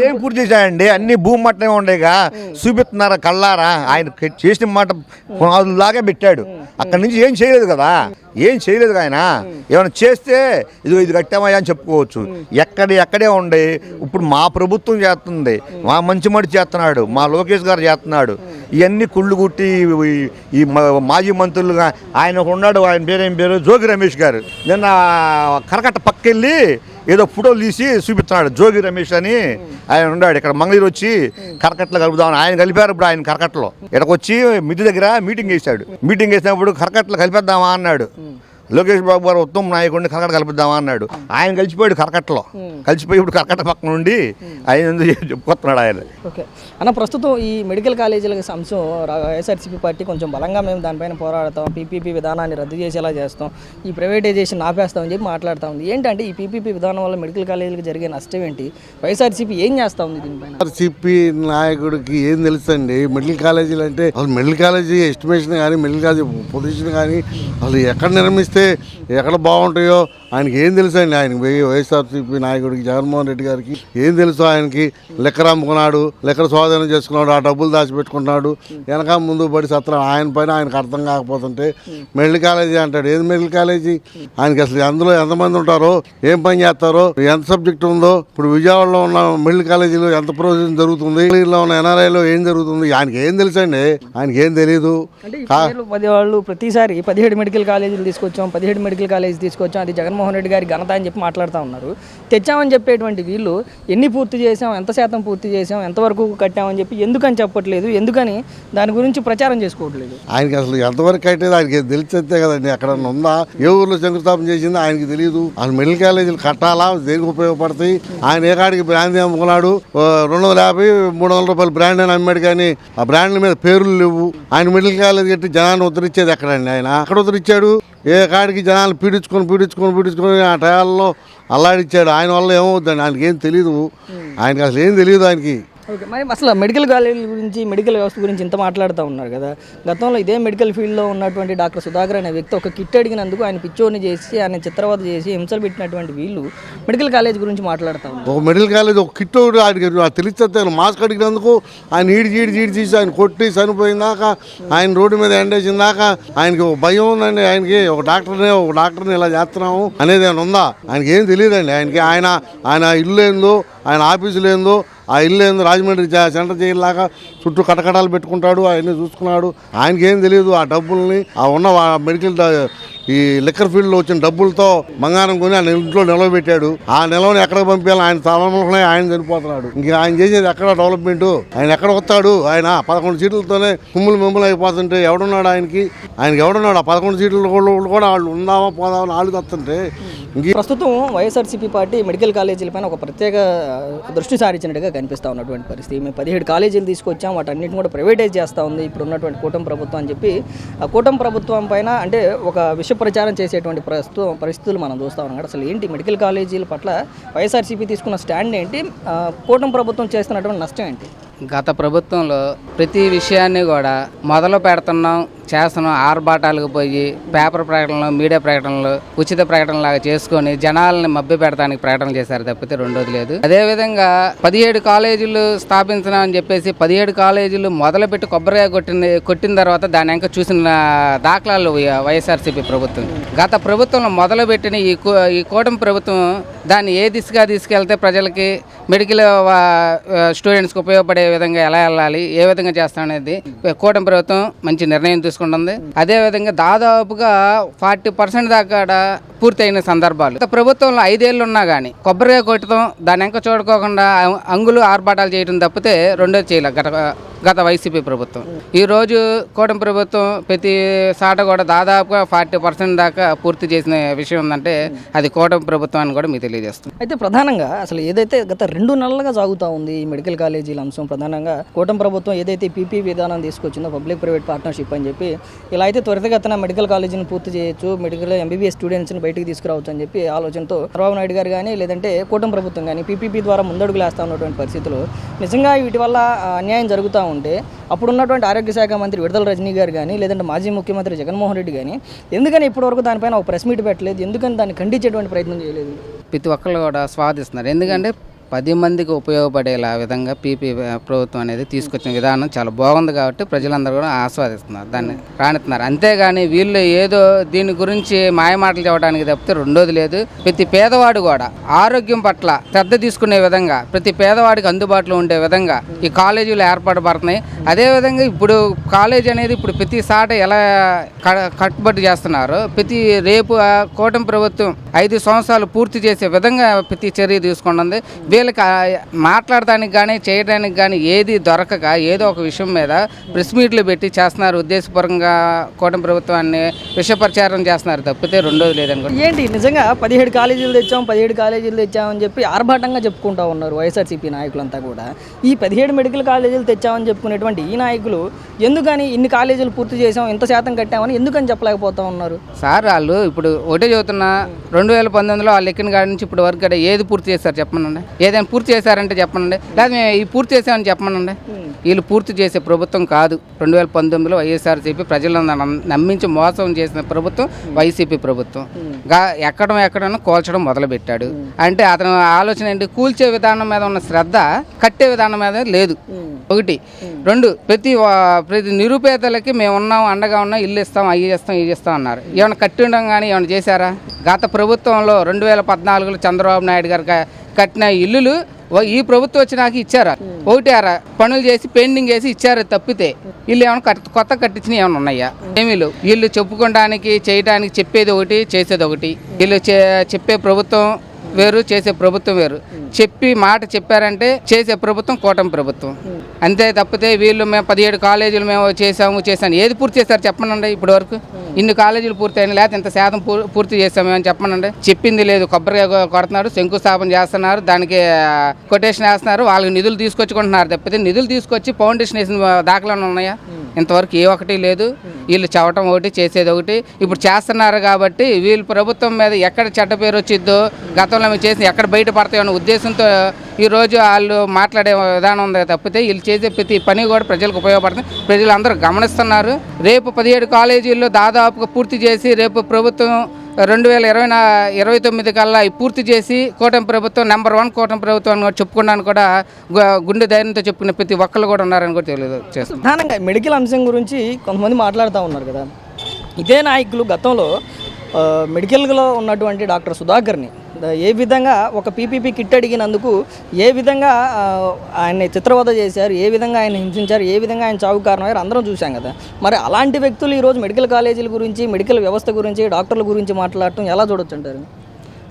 ఏం పూర్తి చేశాయండి? అన్ని భూమి మట్టమే ఉండేగా చూపిస్తున్నారా కళ్ళారా? ఆయన చేసిన మాట లాగే పెట్టాడు. అక్కడి నుంచి ఏం చేయలేదు కదా. ఆయన ఏమైనా చేస్తే ఇది కట్టామయ్యా అని చెప్పుకోవచ్చు. ఎక్కడే ఉండి ఇప్పుడు మా ప్రభుత్వం చేస్తుంది, మా మంచి మడి చేస్తున్నాడు, మా లోకేష్ గారు చేస్తున్నాడు. ఇవన్నీ కుళ్ళు కుట్టి ఈ మాజీ మంత్రులుగా ఆయన ఉన్నాడు. ఆయన ఏం పేరు జోగి రమేష్ గారు. నిన్న కరకట్ట పక్కెళ్ళి ఏదో ఫోటోలు తీసి చూపిస్తున్నాడు. జోగి రమేష్ అని ఆయన ఉన్నాడు. ఇక్కడ మంగళూరు వచ్చి కరకట్టలో కలుపుదామని ఆయన కలిపారు. ఇప్పుడు ఆయన కరకట్టలో ఇక్కడికి వచ్చి మిద్ది దగ్గర మీటింగ్ వేసాడు. మీటింగ్ వేసినప్పుడు కరకట్టలో కలిపేద్దామా అన్నాడు. లోకేష్ బాబు గారు ఉత్తమ్ నాయకుడిని కరకట్ట కలిపిద్దామా అన్నాడు. ఆయన కలిసిపోయాడు కరకట్టలో. కలిసిపోయి ఇప్పుడు కరకట్ట పక్కన నుండి ఆయన ఎందుకు చెప్పుకొస్తున్నాడు ఆయన. ఓకే అన్న, ప్రస్తుతం ఈ మెడికల్ కాలేజీల అంశం వైఎస్ఆర్సీపీ పార్టీ కొంచెం బలంగా మేము దానిపైన పోరాడతాం, పీపీపీ విధానాన్ని రద్దు చేసేలా చేస్తాం, ఈ ప్రైవేటైజేషన్ ఆపేస్తామని చెప్పి మాట్లాడుతూ ఉంది. ఏంటంటే ఈ పీపీపీ విధానం వల్ల మెడికల్ కాలేజీలకు జరిగే నష్టం ఏంటి? వైఎస్ఆర్సీపీ ఏం చేస్తూ ఉంది దీనిపైన? వైఎస్ఆర్సీపీ నాయకుడికి ఏం తెలుసండి? మెడికల్ కాలేజీలు అంటే అసలు మెడికల్ కాలేజీ ఎస్టిమేషన్ కానీ మెడికల్ కాలేజీ పొజిషన్ కానీ అసలు ఎక్కడ నిర్మిస్తే ఎక్కడ బాగుంటాయో ఆయనకి ఏం తెలుసు అండి? ఆయనకి వైఎస్ఆర్సీపీ నాయకుడికి జగన్మోహన్ రెడ్డి గారికి ఏం తెలుసు? ఆయనకి లెక్కర అమ్ముకున్నాడు, లెక్కర స్వాధీనం చేసుకున్నాడు, ఆ డబ్బులు దాచిపెట్టుకున్నాడు, వెనక ముందు పడి సత్రం. ఆయన పైన ఆయనకు అర్థం కాకపోతుంటే మెడికల్ కాలేజీ అంటాడు. ఏది మెడికల్ కాలేజీ? ఆయనకి అసలు అందులో ఎంతమంది ఉంటారో, ఏం పని చేస్తారో, ఎంత సబ్జెక్ట్ ఉందో, ఇప్పుడు విజయవాడలో ఉన్న మెడికల్ కాలేజీలో ఎంత ప్రొసెస్ జరుగుతుంది, లో ఉన్న ఎన్ఆర్ఐలో ఏం జరుగుతుంది, ఆయనకి ఏం తెలుసు అండి? ఆయనకి ఏం తెలీదు. వాళ్ళు ప్రతిసారి 17 మెడికల్ కాలేజీలు తీసుకొచ్చాం, 17 మెడికల్ కాలేజీ తీసుకొచ్చాం, అది జగన్మోహన్ రెడ్డి గారి ఘనత అని చెప్పి మాట్లాడుతూ ఉన్నారు. తెచ్చామని చెప్పేటువంటి వీళ్ళు ఎన్ని పూర్తి చేసాం, ఎంత శాతం పూర్తి చేసాం, ఎంతవరకు కట్టామని చెప్పి ఎందుకని చెప్పట్లేదు, ఎందుకని దాని గురించి ప్రచారం చేసుకోవట్లేదు? ఆయనకి అసలు ఎంతవరకు కట్టేది ఆయనకి తెలిసే కదండి. ఎక్కడ ఉందా, ఏ ఊర్లో శంకుస్థాపన చేసింది ఆయనకి తెలియదు. అసలు మెడికల్ కాలేజీలు కట్టాలా, దేనికి ఉపయోగపడతాయి? ఆయన ఏ కాడికి బ్రాండ్ అమ్ముకున్నాడు, 250, 300 రూపాయలు బ్రాండ్ అని అమ్మాడు, కానీ ఆ బ్రాండ్ల మీద పేర్లు లేవు. ఆయన మెడికల్ కాలేజీ కట్టి జనాన్ని ఉద్ధరించేది ఎక్కడండి? ఆయన అక్కడ ఉద్ధరించాడు. ఏ కాడికి జనాలు పీడించుకొని ఆ టయాల్లో అల్లాడిచ్చాడు. ఆయన వల్ల ఏమవుద్దండి? ఆయనకి ఏం తెలీదు. ఆయనకి అసలు ఏం తెలియదు ఆయనకి. ఓకే, మరి అసలు మెడికల్ కాలేజీల గురించి, మెడికల్ వ్యవస్థ గురించి ఇంత మాట్లాడుతూ ఉన్నారు కదా. గతంలో ఇదే మెడికల్ ఫీల్డ్లో ఉన్నటువంటి డాక్టర్ సుధాకర్ అనే వ్యక్తి ఒక కిట్ అడిగినందుకు ఆయన పిచ్చోని చేసి, ఆయన చిత్రవద చేసి హింసలు పెట్టినటువంటి వీళ్ళు మెడికల్ కాలేజ్ గురించి మాట్లాడుతూ ఉన్నారు. ఒక మెడికల్ కాలేజ్ ఒక కిట్ ఆయనకి తెలిస్తే మాస్క్ అడిగినందుకు ఆయన ఈడి తీసి ఆయన కొట్టి చనిపోయిందాక, ఆయన రోడ్డు మీద ఎండేసిన దాకా ఆయనకి ఒక భయం ఉందండి. ఆయనకి ఒక డాక్టర్ని ఇలా చేస్తున్నాము అనేది ఏమైనా ఉందా? ఆయనకి ఏం తెలియదండి. ఆయన ఇల్లు ఏందో, ఆయన ఆఫీసులు ఏందో, ఆ ఇల్లు ఏందో రాజమండ్రి సెంటర్ జైలు లాగా చుట్టూ కటకటాలు పెట్టుకుంటాడు, అవన్నీ చూసుకున్నాడు. ఆయనకేం తెలియదు ఆ డబ్బుల్ని, ఆ ఉన్న మెడికల్ ఈ లిక్కర్ ఫీల్డ్లో వచ్చిన డబ్బులతో బంగారం కొని ఆయన ఇంట్లో నిలవబెట్టాడు. ఆ నిలవని ఎక్కడికి పంపించాలి, ఆయన తలములనే ఆయన చనిపోతున్నాడు. ఇంక ఆయన చేసేది ఎక్కడ డెవలప్మెంట్, ఆయన ఎక్కడ వస్తాడు? ఆయన 11 సీట్లతోనే ముమ్ములు అయిపోతుంటే ఎవడున్నాడు ఆయనకి? ఆయనకి ఎవడున్నాడు? ఆ 11 సీట్లు కూడా వాళ్ళు ఉందామా పోదామని వాళ్ళు వస్తుంటే. ప్రస్తుతం వైఎస్ఆర్సీపీ పార్టీ మెడికల్ కాలేజీలపైన ఒక ప్రత్యేక దృష్టి సారించినట్టుగా కనిపిస్తూ ఉన్నటువంటి పరిస్థితి. మేము 17 కాలేజీలు తీసుకొచ్చాం, వాటన్నిటిని కూడా ప్రైవేటైజ్ చేస్తూ ఉంది ఇప్పుడు ఉన్నటువంటి కూటమి ప్రభుత్వం అని చెప్పి ఆ కూటమి ప్రభుత్వం పైన అంటే ఒక విష ప్రచారం చేసేటువంటి పరిస్థితులు మనం చూస్తూ ఉన్నాం. అసలు ఏంటి మెడికల్ కాలేజీల పట్ల వైఎస్ఆర్సీపీ తీసుకున్న స్టాండ్ ఏంటి, కూటమి ప్రభుత్వం చేస్తున్నటువంటి నష్టం ఏంటి? గత ప్రభుత్వంలో ప్రతి విషయాన్ని కూడా మొదలు పెడుతున్నాం చేస్తున్నాం, ఆర్భాటాలకు పోయి పేపర్ ప్రకటనలు, మీడియా ప్రకటనలు, ఉచిత ప్రకటనలాగా చేసుకొని జనాలని మభ్య పెడతానికి ప్రకటనలు చేశారు తప్పితే రెండోది లేదు. అదేవిధంగా 17 కాలేజీలు స్థాపించినామని చెప్పేసి 17 కాలేజీలు మొదలుపెట్టి కొబ్బరిగా కొట్టిన తర్వాత దాని వెనక చూసిన దాఖలాలు వైఎస్ఆర్సీపీ ప్రభుత్వం. గత ప్రభుత్వంలో మొదలుపెట్టిన ఈ కూటమి ప్రభుత్వం దాన్ని ఏ దిశగా తీసుకెళ్తే ప్రజలకి మెడికల్ స్టూడెంట్స్కి ఉపయోగపడే విధంగా ఎలా వెళ్ళాలి, ఏ విధంగా చేస్తామనేది కూటమి ప్రభుత్వం మంచి నిర్ణయం తీసుకుంటుంది. అదేవిధంగా దాదాపుగా 40% దాకా పూర్తయిన సందర్భాలు. ప్రభుత్వంలో 5 ఏళ్ళు ఉన్నా కానీ కొబ్బరిగా కొట్టడం, దాని వెనక చూడుకోకుండా అంగులు ఆర్భాటాలు చేయడం తప్పితే రెండోది చేయలేదు గత వైసీపీ ప్రభుత్వం. ఈరోజు కూటమి ప్రభుత్వం ప్రతి సాట కూడా దాదాపుగా 40% దాకా పూర్తి చేసిన విషయం ఉందంటే అది కూటమి ప్రభుత్వం అని కూడా మీకు తెలియజేస్తుంది. అయితే ప్రధానంగా అసలు ఏదైతే గత 2 నెలలుగా సాగుతూ ఉంది ఈ మెడికల్ కాలేజీల అంశం, ప్రధానంగా కూటమి ప్రభుత్వం ఏదైతే పీపీ విధానం తీసుకొచ్చిందో పబ్లిక్ ప్రైవేట్ పార్ట్నర్షిప్ అని చెప్పి, ఇలా అయితే త్వరితగతిన మెడికల్ కాలేజీని పూర్తి చేయొచ్చు, మెడికల్ ఎంబీబీఎస్ స్టూడెంట్స్ని బయటికి తీసుకురావచ్చు అని చెప్పి ఆలోచనతో చంద్రబాబు నాయుడు గారు కానీ లేదంటే కూటమి ప్రభుత్వం కానీ పీపీపీ ద్వారా ముందడుగులు వేస్తూ ఉన్నటువంటి పరిస్థితులు నిజంగా వీటి వల్ల అన్యాయం జరుగుతూ ఉంటే అప్పుడున్నటువంటి ఆరోగ్య శాఖ మంత్రి విడుదల రజనీ గారు కానీ లేదంటే మాజీ ముఖ్యమంత్రి జగన్మోహన్ రెడ్డి కానీ ఎందుకని ఇప్పటివరకు దానిపైన ఒక ప్రెస్ మీట్ పెట్టలేదు, ఎందుకని దాన్ని ఖండించేటువంటి ప్రయత్నం చేయలేదు? ప్రతి ఒక్కళ్ళు కూడా స్వాదిస్తున్నారు. ఎందుకంటే 10 మందికి ఉపయోగపడేలా విధంగా పీపీ ప్రభుత్వం అనేది తీసుకొచ్చిన విధానం చాలా బాగుంది కాబట్టి ప్రజలందరూ కూడా ఆస్వాదిస్తున్నారు, దాన్ని రాణిస్తున్నారు. అంతేగాని వీళ్ళు ఏదో దీని గురించి మాయమాటలు చెప్పడానికి తప్పితే రెండోది లేదు. ప్రతి పేదవాడు కూడా ఆరోగ్యం పట్ల శ్రద్ధ తీసుకునే విధంగా, ప్రతి పేదవాడికి అందుబాటులో ఉండే విధంగా ఈ కాలేజీలు ఏర్పడబడుతున్నాయి. అదేవిధంగా ఇప్పుడు కాలేజీ అనేది ఇప్పుడు ప్రతి సాట ఎలా కట్టుబడి చేస్తున్నారు, రేపు కూటమి ప్రభుత్వం 5 సంవత్సరాలు పూర్తి చేసే విధంగా ప్రతి చర్య తీసుకుంటుంది. వీళ్ళకి మాట్లాడడానికి కానీ చేయడానికి కానీ ఏది దొరకక ఏదో ఒక విషయం మీద ప్రెస్ మీట్లు పెట్టి చేస్తున్నారు, ఉద్దేశపూర్వకంగా కూటమి ప్రభుత్వాన్ని విషప్రచారం చేస్తున్నారు తప్పితే రెండోది లేదని. ఏంటి నిజంగా 17 కాలేజీలు తెచ్చామని చెప్పి ఆర్భాటంగా చెప్పుకుంటా ఉన్నారు వైఎస్ఆర్సీపీ నాయకులంతా కూడా. ఈ 17 మెడికల్ కాలేజీలు తెచ్చామని చెప్పుకునేటువంటి ఈ నాయకులు ఎందుకని ఇన్ని కాలేజీలు పూర్తి చేసాం, ఇంత శాతం కట్టామని ఎందుకని చెప్పలేకపోతా ఉన్నారు? సార్ వాళ్ళు ఇప్పుడు ఒకటే చదువుతున్నా 2019లో వాళ్ళు ఎక్కిన కాడి నుంచి ఇప్పుడు వరకు ఏది పూర్తి చేశారు చెప్పమనండి, ఏదైనా పూర్తి చేశారంటే చెప్పనండి, లేదా మేము ఈ పూర్తి చేసామని చెప్పమనండి. వీళ్ళు పూర్తి చేసే ప్రభుత్వం కాదు. 2019లో వైఎస్ఆర్సీపీ ప్రజలను నమ్మించి మోసం చేసిన ప్రభుత్వం వైసీపీ ప్రభుత్వం. ఎక్కడనో కూల్చడం మొదలుపెట్టాడు. అంటే అతను ఆలోచన ఏంటి, కూల్చే విధానం మీద ఉన్న శ్రద్ధ కట్టే విధానం మీద లేదు. 1, 2 ప్రతి నిరుపేదలకి మేము ఉన్నాం, అండగా ఉన్నాం, ఇల్లు ఇస్తాం, అవి ఇస్తాం అన్నారు. ఏమైనా కట్టి ఉండడం కానీ ఏమైనా చేశారా? గత ప్రభుత్వంలో 2014లో చంద్రబాబు నాయుడు గారు కట్టిన ఇల్లులు ఈ ప్రభుత్వం వచ్చినాక ఇచ్చారా? 1 పనులు చేసి పెయింటింగ్ చేసి ఇచ్చారు తప్పితే ఇల్లు ఏమైనా కొత్త కట్టించినవి ఏమైనా ఉన్నాయా? ఏమీ లేవు. వీళ్ళు చెప్పుకోవడానికి చేయడానికి చెప్పేది ఒకటి, చేసేది ఒకటి. వీళ్ళు చెప్పే ప్రభుత్వం వేరు, చేసే ప్రభుత్వం వేరు. మాట చెప్పారంటే చేసే ప్రభుత్వం కూటమి ప్రభుత్వం అంతే తప్పితే వీళ్ళు మేము 17 కాలేజీలు మేము చేసాము ఏది పూర్తి చేశారు చెప్పనండి? ఇప్పటి వరకు ఇన్ని కాలేజీలు పూర్తి అయినా లేకపోతే ఇంత శాతం పూర్తి చేసాము అని చెప్పనండి. చెప్పింది లేదు. కొబ్బరిగా కొడుతున్నారు, శంకుస్థాపన చేస్తున్నారు, దానికి కొటేషన్ వేస్తున్నారు, వాళ్ళకి నిధులు తీసుకొచ్చుకుంటున్నారు తప్పితే నిధులు తీసుకొచ్చి ఫౌండేషన్ వేసిన దాఖలాలు ఉన్నాయా? ఇంతవరకు ఏ ఒక్కటి లేదు. వీళ్ళు చెప్పడం ఒకటి, చేసేది ఒకటి. ఇప్పుడు చేస్తున్నారు కాబట్టి వీళ్ళు ప్రభుత్వం మీద ఎక్కడ చెడ్డ పేరు వచ్చిద్దో, గతంలో మేము చేసి ఎక్కడ బయటపడతాయో అనే ఉద్దేశంతో ఈరోజు వాళ్ళు మాట్లాడే విధానం ఉంది తప్పితే వీళ్ళు చేసే ప్రతి పని కూడా ప్రజలకు ఉపయోగపడుతుంది. ప్రజలు అందరూ గమనిస్తున్నారు. రేపు 17 కాలేజీల్లో దాదాపుగా పూర్తి చేసి రేపు ప్రభుత్వం 2029 కల్లా పూర్తి చేసి కూటమి ప్రభుత్వం నెంబర్ 1 కూటమి ప్రభుత్వం చెప్పుకున్నాను కూడా గుండె ధైర్యంతో చెప్పుకునే ప్రతి ఒక్కళ్ళు కూడా ఉన్నారని కూడా తెలియజేస్తారు. ప్రధానంగా మెడికల్ అంశం గురించి కొంతమంది మాట్లాడుతూ ఉన్నారు కదా. ఇదే నాయకులు గతంలో మెడికల్లో ఉన్నటువంటి డాక్టర్ సుధాకర్ని ఏ విధంగా ఒక పీపీపీ కిట్ అడిగినందుకు ఏ విధంగా ఆయన్ని చిత్రవద చేశారు, ఏ విధంగా ఆయన హింసించారు, ఏ విధంగా ఆయన చావు కారణమయ్యారు అందరం చూసాం కదా. మరి అలాంటి వ్యక్తులు ఈరోజు మెడికల్ కాలేజీల గురించి, మెడికల్ వ్యవస్థ గురించి, డాక్టర్ల గురించి మాట్లాడటం ఎలా చూడొచ్చు అంటారు?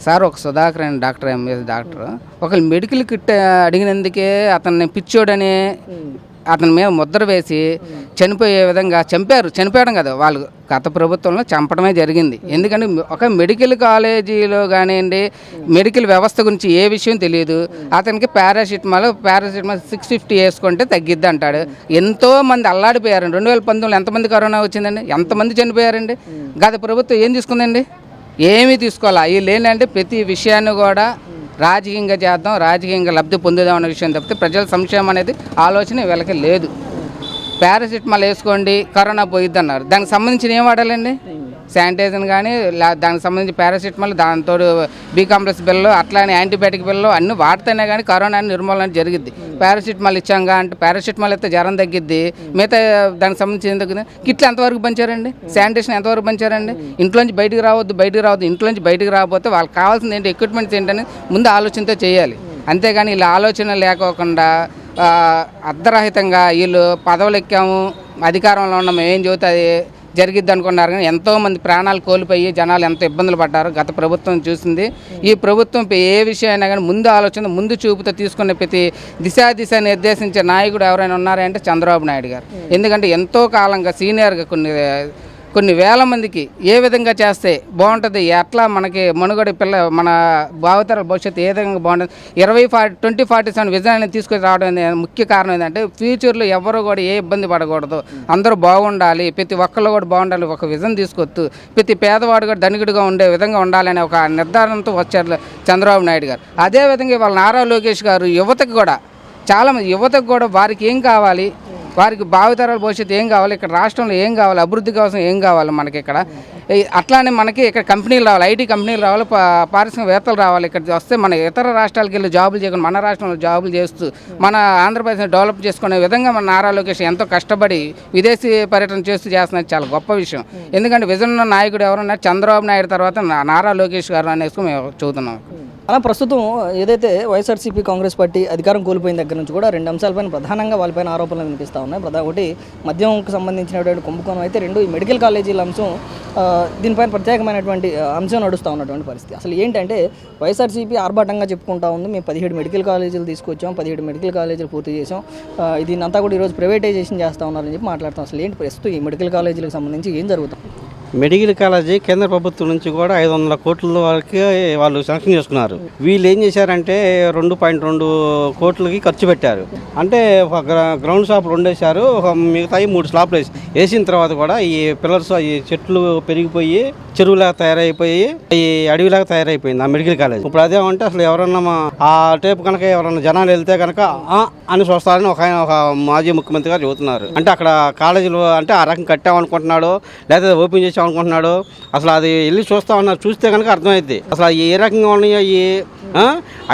సార్ ఒక సుధాకర్ అని డాక్టర్, ఎంబీఎస్ డాక్టర్, ఒకళ్ళు మెడికల్ కిట్ అడిగినందుకే అతన్ని పిచ్చోడని అతని మీద ముద్ర వేసి చనిపోయే విధంగా చనిపోయడం కదా, వాళ్ళు గత ప్రభుత్వంలో చంపడమే జరిగింది. ఎందుకంటే ఒక మెడికల్ కాలేజీలో కానివ్వండి, మెడికల్ వ్యవస్థ గురించి ఏ విషయం తెలియదు. అతనికి పారాసిటమాల్ 650 వేసుకుంటే తగ్గిద్ది అంటాడు. ఎంతోమంది అల్లాడిపోయారండి. 2019 ఎంతమంది కరోనా వచ్చిందండి, ఎంతమంది చనిపోయారండి. గత ప్రభుత్వం ఏం తీసుకుందండి? ఏమీ తీసుకోవాలా. వీళ్ళు ఏంటంటే ప్రతి విషయాన్ని కూడా రాజకీయంగా చేద్దాం, రాజకీయంగా లబ్ధి పొందుదాం అనే విషయం తప్పితే ప్రజల సంక్షేమం అనేది ఆలోచన వీళ్ళకి లేదు. పారాసిటమాల్ వేసుకోండి కరోనా పోయిద్ది అన్నారు. దానికి సంబంధించిన ఏం వాడాలండి? శానిటైజర్ కానీ దానికి సంబంధించి పారాసిటమాల్, దాంతో బీ కాంప్లెక్స్ బిల్లు, అట్లానే యాంటీబయాటిక్ బిల్లు అన్నీ వాడితేనే కానీ కరోనా నిర్మూలన జరిగిద్ది. పారాసిటమాల్ ఇచ్చాంగా అంటే పారాసిటమాల్ అయితే జ్వరం తగ్గిద్ది, మిగతా దానికి సంబంధించి తగ్గింది. కిట్లు ఎంతవరకు పంచారండి? శానిటేషన్ ఎంతవరకు పంచారండి? ఇంట్లోంచి బయటికి రావద్దు. ఇంట్లోంచి బయటికి రాకపోతే వాళ్ళకి కావాల్సింది ఏంటి, ఎక్విప్మెంట్స్ ఏంటని ముందు ఆలోచనతో చేయాలి. అంతేగాని ఇలా ఆలోచన లేకోకుండా అర్ధరహితంగా వీళ్ళు పదవులు ఎక్కాము, అధికారంలో ఉన్నాము, ఏం చెబితే అది జరిగిద్ది అనుకున్నారు. కానీ ఎంతోమంది ప్రాణాలు కోల్పోయి జనాలు ఎంత ఇబ్బందులు పడ్డారు గత ప్రభుత్వం చూసింది. ఈ ప్రభుత్వం ఏ విషయం అయినా కానీ ముందు ఆలోచన, ముందు చూపుతో తీసుకునే ప్రతి దిశ నిర్దేశించే నాయకుడు ఎవరైనా ఉన్నారంటే చంద్రబాబు నాయుడు గారు. ఎందుకంటే ఎంతో కాలంగా సీనియర్గా కొన్ని వేల మందికి ఏ విధంగా చేస్తే బాగుంటుంది, ఎట్లా మనకి మనుగడ మన భావితరాల భవిష్యత్తు ఏ విధంగా బాగుంటుంది, 2047 విజయాన్ని తీసుకొని రావడం ముఖ్య కారణం ఏంటంటే ఫ్యూచర్లో ఎవరు కూడా ఏ ఇబ్బంది పడకూడదు, అందరూ బాగుండాలి, ప్రతి ఒక్కళ్ళు కూడా బాగుండాలి, ఒక విజన్ తీసుకొస్తూ ప్రతి పేదవాడు కూడా ధనికుడిగా ఉండే విధంగా ఉండాలనే ఒక నిర్ధారణతో వచ్చారు చంద్రబాబు నాయుడు గారు. అదేవిధంగా వాళ్ళ నారా లోకేష్ గారు యువతకు కూడా చాలామంది యువతకు కూడా వారికి ఏం కావాలి, వారికి భావితరాల భవిష్యత్తు ఏం కావాలి, ఇక్కడ రాష్ట్రంలో ఏం కావాలి, అభివృద్ధి కోసం ఏం కావాలి మనకి ఇక్కడ, అట్లానే మనకి ఇక్కడ కంపెనీలు రావాలి, ఐటీ కంపెనీలు రావాలి, పారిశ్రామికవేత్తలు రావాలి. ఇక్కడ వస్తే మన ఇతర రాష్ట్రాలకు వెళ్ళి జాబులు చేయకుండా మన రాష్ట్రంలో జాబులు చేస్తూ మన ఆంధ్రప్రదేశ్ని డెవలప్ చేసుకునే విధంగా మన నారా లోకేష్ ఎంతో కష్టపడి విదేశీ పర్యటన చేస్తున్నది చాలా గొప్ప విషయం. ఎందుకంటే విజన్ ఉన్న నాయకుడు ఎవరున్నారు? చంద్రబాబు నాయుడు తర్వాత నారా లోకేష్ గారు అనేసి మేము చూస్తున్నాం. అలా ప్రస్తుతం ఏదైతే వైఎస్ఆర్సీపీ కాంగ్రెస్ పార్టీ అధికారం కోల్పోయిన దగ్గర నుంచి కూడా 2 అంశాలపైన ప్రధానంగా వాళ్ళపైన ఆరోపణలు వినిపిస్తూ ఉన్నాయి. ఒకటి మద్యంకు సంబంధించినటువంటి కుంభకోణం అయితే, 2 ఈ మెడికల్ కాలేజీల అంశం, దీనిపైన ప్రత్యేకమైనటువంటి అంశం నడుస్తూ ఉన్నటువంటి పరిస్థితి. అసలు ఏంటంటే వైఎస్ఆర్సీపీ ఆర్భాటంగా చెప్పుకుంటా ఉంది, మేము 17 మెడికల్ కాలేజీలు తీసుకొచ్చాం, 17 మెడికల్ కాలేజీలు పూర్తి చేసాం, దీన్నంతా కూడా ఈరోజు ప్రైవేటైజేషన్ చేస్తూ ఉన్నారని చెప్పి మాట్లాడుతాం. అసలు ఏంటి ప్రస్తుతం ఈ మెడికల్ కాలేజీలకు సంబంధించి ఏం జరుగుతుంది? మెడికల్ కాలేజీ కేంద్ర ప్రభుత్వం నుంచి కూడా 500 కోట్ల వరకు వాళ్ళు శాంక్షన్ చేసుకున్నారు. వీళ్ళు ఏం చేశారంటే 2.2 కోట్లకి ఖర్చు పెట్టారు. అంటే ఒక గ్రౌండ్ స్లాబ్ 2 వేశారు, ఒక మిగతాయి 3 స్లాబ్లు వేసిన తర్వాత కూడా ఈ పిల్లర్స్ ఈ చెట్లు పెరిగిపోయి చెరువులాగా తయారైపోయి ఈ అడవిలాగా తయారైపోయింది ఆ మెడికల్ కాలేజ్. ఇప్పుడు అదేమంటే అసలు ఎవరన్నా ఆ టైపు కనుక ఎవరన్నా జనాలు వెళ్తే కనుక అని చూస్తారని ఒక మాజీ ముఖ్యమంత్రి గారు చెబుతున్నారు. అంటే అక్కడ కాలేజీలు అంటే ఆ రకం కట్టామనుకుంటున్నాడు, లేదా ఓపెన్ చేసి అనుకుంటున్నాడు, అసలు అది వెళ్ళి చూస్తా ఉన్నారు, చూస్తే కనుక అర్థమైద్ది అసలు ఏ రకంగా ఉన్నాయో. ఈ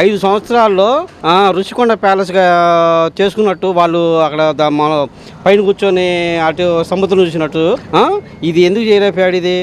5 సంవత్సరాల్లో రుషికొండ ప్యాలెస్గా చేసుకున్నట్టు వాళ్ళు అక్కడ పైన కూర్చొని అటు సముద్రం చూసినట్టు ఇది ఎందుకు చేయలేపాడు? ఇది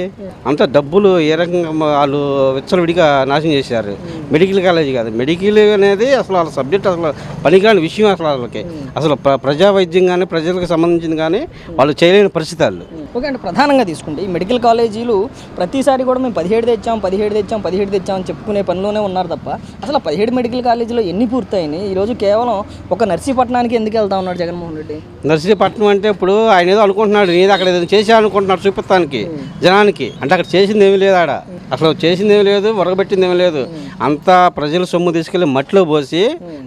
అంత డబ్బులు ఏ రకంగా వాళ్ళు విచ్చలవిడిగా నాశనం చేశారు. మెడికల్ కాలేజీ కాదు, మెడికల్ అనేది అసలు వాళ్ళ సబ్జెక్ట్ అసలు పనికిరాని విషయం. అసలు వాళ్ళకి అసలు ప్రజా వైద్యం కానీ ప్రజలకు సంబంధించింది కానీ వాళ్ళు చేయలేని పరిస్థితి వాళ్ళు. ఓకే, అంటే ప్రధానంగా తీసుకుంటే ఈ మెడికల్ కాలేజీలు ప్రతిసారి కూడా మేము 17 తెచ్చాం అని చెప్పుకునే పనిలోనే ఉన్నారు తప్ప అసలు 17 మెడికల్ కాలేజీలో ఎన్ని పూర్తయినాయి? ఈరోజు కేవలం ఒక నర్సీపట్నానికి ఎందుకు వెళ్తా ఉన్నాడు జగన్మోహన్ రెడ్డి? నర్సీపట్నం అంటే ఇప్పుడు ఆయన ఏదో అనుకుంటున్నాడు, నేను అక్కడ ఏదో చేసేయాలనుకుంటున్నాడు చూపిస్తానికి జనానికి. అంటే అక్కడ చేసింది ఏమీ లేదు, ఆడ అసలు చేసింది ఏమీ లేదు, ఉరగబెట్టింది ఏమీ లేదు. అంతా ప్రజల సొమ్ము తీసుకెళ్ళి మట్టిలో పోసి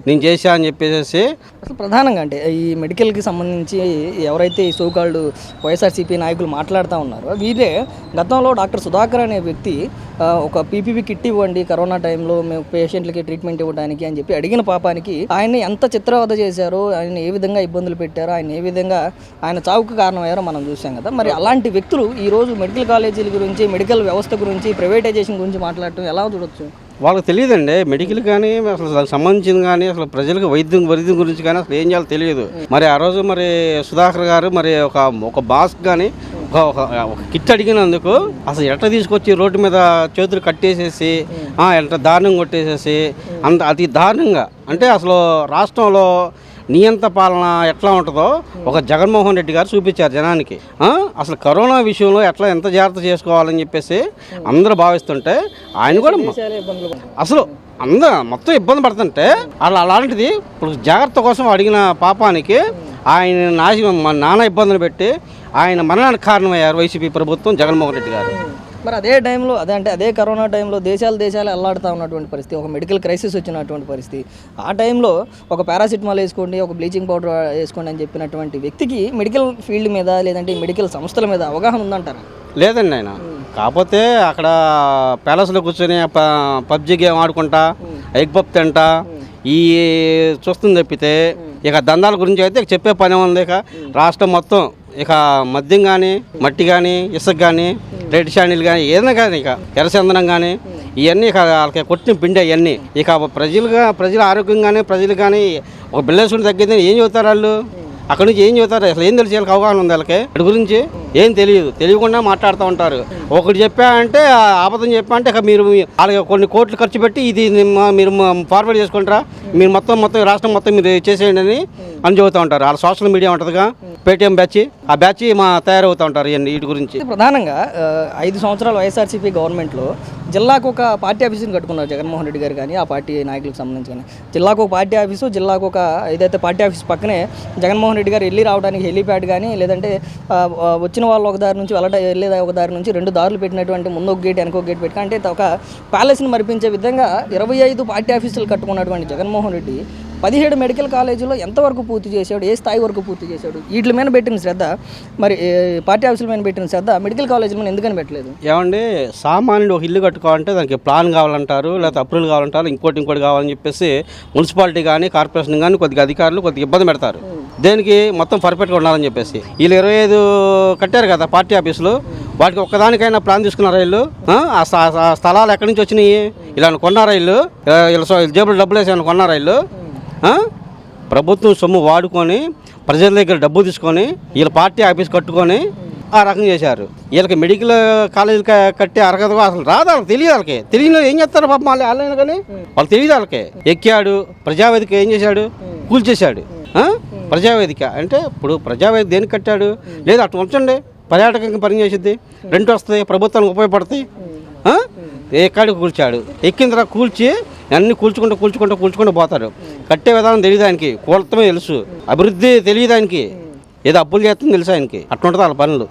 నేను చేశా అని చెప్పేసి. అసలు ప్రధానంగా అంటే ఈ మెడికల్కి సంబంధించి ఎవరైతే ఈ సోకాల్డ్ వైఎస్ఆర్సీపీ నాయకులు మాట్లాడుతూ ఉన్నారో వీరే గతంలో డాక్టర్ సుధాకర్ అనే వ్యక్తి ఒక పీపీపీ కిట్ ఇవ్వండి కరోనా టైంలో మేము పేషెంట్లకి ట్రీట్మెంట్ ఇవ్వడానికి అని చెప్పి అడిగిన పాపానికి ఆయన్ని ఎంత చిత్రవద చేశారో, ఆయన ఏ విధంగా ఇబ్బందులు పెట్టారో, ఆయన ఏ విధంగా ఆయన చావుకు కారణమయ్యారో మనం చూసాం కదా. మరి అలాంటి వ్యక్తులు ఈరోజు మెడికల్ కాలేజీల గురించి, మెడికల్ వ్యవస్థ గురించి, ప్రైవేటైజేషన్ గురించి మాట్లాడటం ఎలా చూడొచ్చు? వాళ్ళకి తెలియదండి మెడికల్ కానీ అసలు దానికి సంబంధించింది కానీ అసలు ప్రజలకు వైద్యం గురించి కానీ అసలు ఏం చేయాలో తెలియదు. మరి ఆ రోజు మరి సుధాకర్ గారు మరి ఒక బాస్ కానీ ఒక కిట్ అడిగినందుకు అసలు ఎట్లా తీసుకొచ్చి రోడ్డు మీద చేతులు కట్టేసేసి ఎట్లా దారుణంగా కొట్టేసేసి అంత అతి దారుణంగా అంటే అసలు రాష్ట్రంలో నియంత పాలన ఎట్లా ఉంటుందో ఒక జగన్మోహన్ రెడ్డి గారు చూపించారు జనానికి. అసలు కరోనా విషయంలో ఎట్లా ఎంత జాగ్రత్త చేసుకోవాలని చెప్పేసి అందరూ భావిస్తుంటే ఆయన కూడా అసలు మొత్తం ఇబ్బంది పడుతుంటే అలాంటిది ఇప్పుడు జాగ్రత్త కోసం అడిగిన పాపానికి ఆయన నానా ఇబ్బందులు పెట్టి ఆయన మరణానికి కారణమయ్యారు వైసీపీ ప్రభుత్వం, జగన్మోహన్ రెడ్డి గారు. మరి అదే టైంలో అదే కరోనా టైంలో దేశాలు అల్లాడుతూ ఉన్నటువంటి పరిస్థితి, ఒక మెడికల్ క్రైసిస్ వచ్చినటువంటి పరిస్థితి. ఆ టైంలో ఒక పారాసిటమాల్ వేసుకోండి, ఒక బ్లీచింగ్ పౌడర్ వేసుకోండి అని చెప్పినటువంటి వ్యక్తికి మెడికల్ ఫీల్డ్ మీద లేదంటే మెడికల్ సంస్థల మీద అవగాహన ఉందంటారా? లేదండి ఆయన. కాకపోతే అక్కడ ప్యాలెస్లో కూర్చొని పబ్జి గేమ్ ఆడుకుంటా ఎగ్ పప్ తింటా ఈ చూస్తుంది తప్పితే ఇక దందాల గురించి అయితే చెప్పే పని ఉంది. ఇక రాష్ట్రం మొత్తం ఇక మద్యం కానీ, మట్టి కానీ, ఇసుక కానీ, రెడ్ శాండిల్ కానీ, ఏదైనా కానీ ఇక ఎర్రచందనం కానీ ఇవన్నీ ఇక వాళ్ళకి కొట్టిన పిండి అవన్నీ. ఇక ప్రజల ఆరోగ్యం కానీ ప్రజలు కానీ ఒక బిల్లేసుకుని తగ్గిందని ఏం చెబుతారు వాళ్ళు? అక్కడ నుంచి ఏం చెబుతారు? అసలు ఏం తెలిసి వాళ్ళకి అవగాహన ఉంది వాళ్ళకి? వాటి గురించి ఏం తెలియకుండా మాట్లాడుతూ ఉంటారు. ఒకటి చెప్పా అంటే అబద్ధం చెప్పా అంటే ఇక మీరు వాళ్ళకి కొన్ని కోట్లు ఖర్చు పెట్టి ఇది మీరు ఫార్వర్డ్ చేసుకుంటారా, మీరు మొత్తం రాష్ట్రం మొత్తం మీరు చేసేయండి అని చెబుతూ ఉంటారు. వాళ్ళ సోషల్ మీడియా ఉంటుందిగా, పేటీఎం బ్యాచ్, ఆ బ్యాచ్ తయారవుతూ ఉంటారు ఇవన్నీ. వీటి గురించి ప్రధానంగా 5 సంవత్సరాలు వైఎస్ఆర్సీపీ గవర్నమెంట్లో జిల్లాకు ఒక పార్టీ ఆఫీసుని కట్టుకున్నారు జగన్మోహన్ రెడ్డి గారు కానీ ఆ పార్టీ నాయకులకు సంబంధించి కానీ. జిల్లాకు ఒక పార్టీ ఆఫీసు, జిల్లాకు ఒక ఏదైతే పార్టీ ఆఫీస్ పక్కనే జగన్మోహన్ రెడ్డి గారు వెళ్ళి రావడానికి హెలీప్యాడ్ కానీ లేదంటే వచ్చిన వాళ్ళు ఒక దారి నుంచి వెళ్ళే ఒక దారి నుంచి 2 దారులు పెట్టినటువంటి ముందు ఒక గేట్ వెనక ఒక గేట్ పెట్టుకు అంటే ఒక ప్యాలెస్ని మరిపించే విధంగా 25 పార్టీ ఆఫీసులు కట్టుకున్నటువంటి జగన్మోహన్ రెడ్డి 17 మెడికల్ కాలేజీలో ఎంతవరకు పూర్తి చేశాడు, ఏ స్థాయి వరకు పూర్తి చేశాడు? వీటి మీద పెట్టిన శ్రద్ధ, మరి పార్టీ ఆఫీసుల మీద పెట్టిన శ్రద్ధ మెడికల్ కాలేజీల మీద ఎందుకని పెట్టలేదు? ఏమండి, సామాన్యుడు ఒక ఇల్లు కట్టుకోవాలంటే దానికి ప్లాన్ కావాలంటారు, లేకపోతే అప్రూవల్ కావాలంటారు, ఇంకోటి కావాలని చెప్పేసి మున్సిపాలిటీ కానీ కార్పొరేషన్ కానీ కొద్దిగా అధికారులు కొద్దిగా ఇబ్బంది పెడతారు. దేనికి మొత్తం పర్ఫెక్ట్గా ఉండాలని చెప్పేసి. వీళ్ళు 25 కట్టారు కదా పార్టీ ఆఫీసులు, వాటికి ఒక్కదానికైనా ప్లాన్ తీసుకున్నారా వీళ్ళు? ఆ స్థలాలు ఎక్కడి నుంచి వచ్చినాయి? ఇలా కొన్నారా వీళ్ళు? జేబులు డబ్బులు వేసి కొన్నారా వీళ్ళు? ప్రభుత్వం సొమ్ము వాడుకొని ప్రజల దగ్గర డబ్బు తీసుకొని వీళ్ళ పార్టీ ఆఫీస్ కట్టుకొని ఆ రకం చేశారు. వీళ్ళకి మెడికల్ కాలేజీలు కట్టే అర్హత అసలు రాదు. వాళ్ళకి తెలియదు. వాళ్ళకి తెలియదు ఏం చేస్తారు పాపం వాళ్ళైనా కానీ వాళ్ళు తెలియదు. వాళ్ళకి ఎక్కాడు ప్రజావేదిక ఏం చేశాడు? కూల్చేశాడు. ప్రజావేదిక అంటే ఇప్పుడు ప్రజావేదిక దేనికి కట్టాడు? లేదు అటు ఉంచండి, పర్యాటకంగా పనిచేసిద్ది, రెంట్ వస్తుంది, ప్రభుత్వానికి ఉపయోగపడుతుంది. ఎక్కడికి కూల్చాడు, ఎక్కిన తర్వాత కూల్చి అన్ని కూల్చుకుంటూ పోతారు. కట్టే విధానం తెలియదు ఆయనకి, కూలతమే తెలుసు, అభివృద్ధి తెలియదు ఆయనకి, ఏదో అప్పులు చేస్తుంది తెలుసు ఆయనకి. అట్లుంటుంది వాళ్ళ పనులు.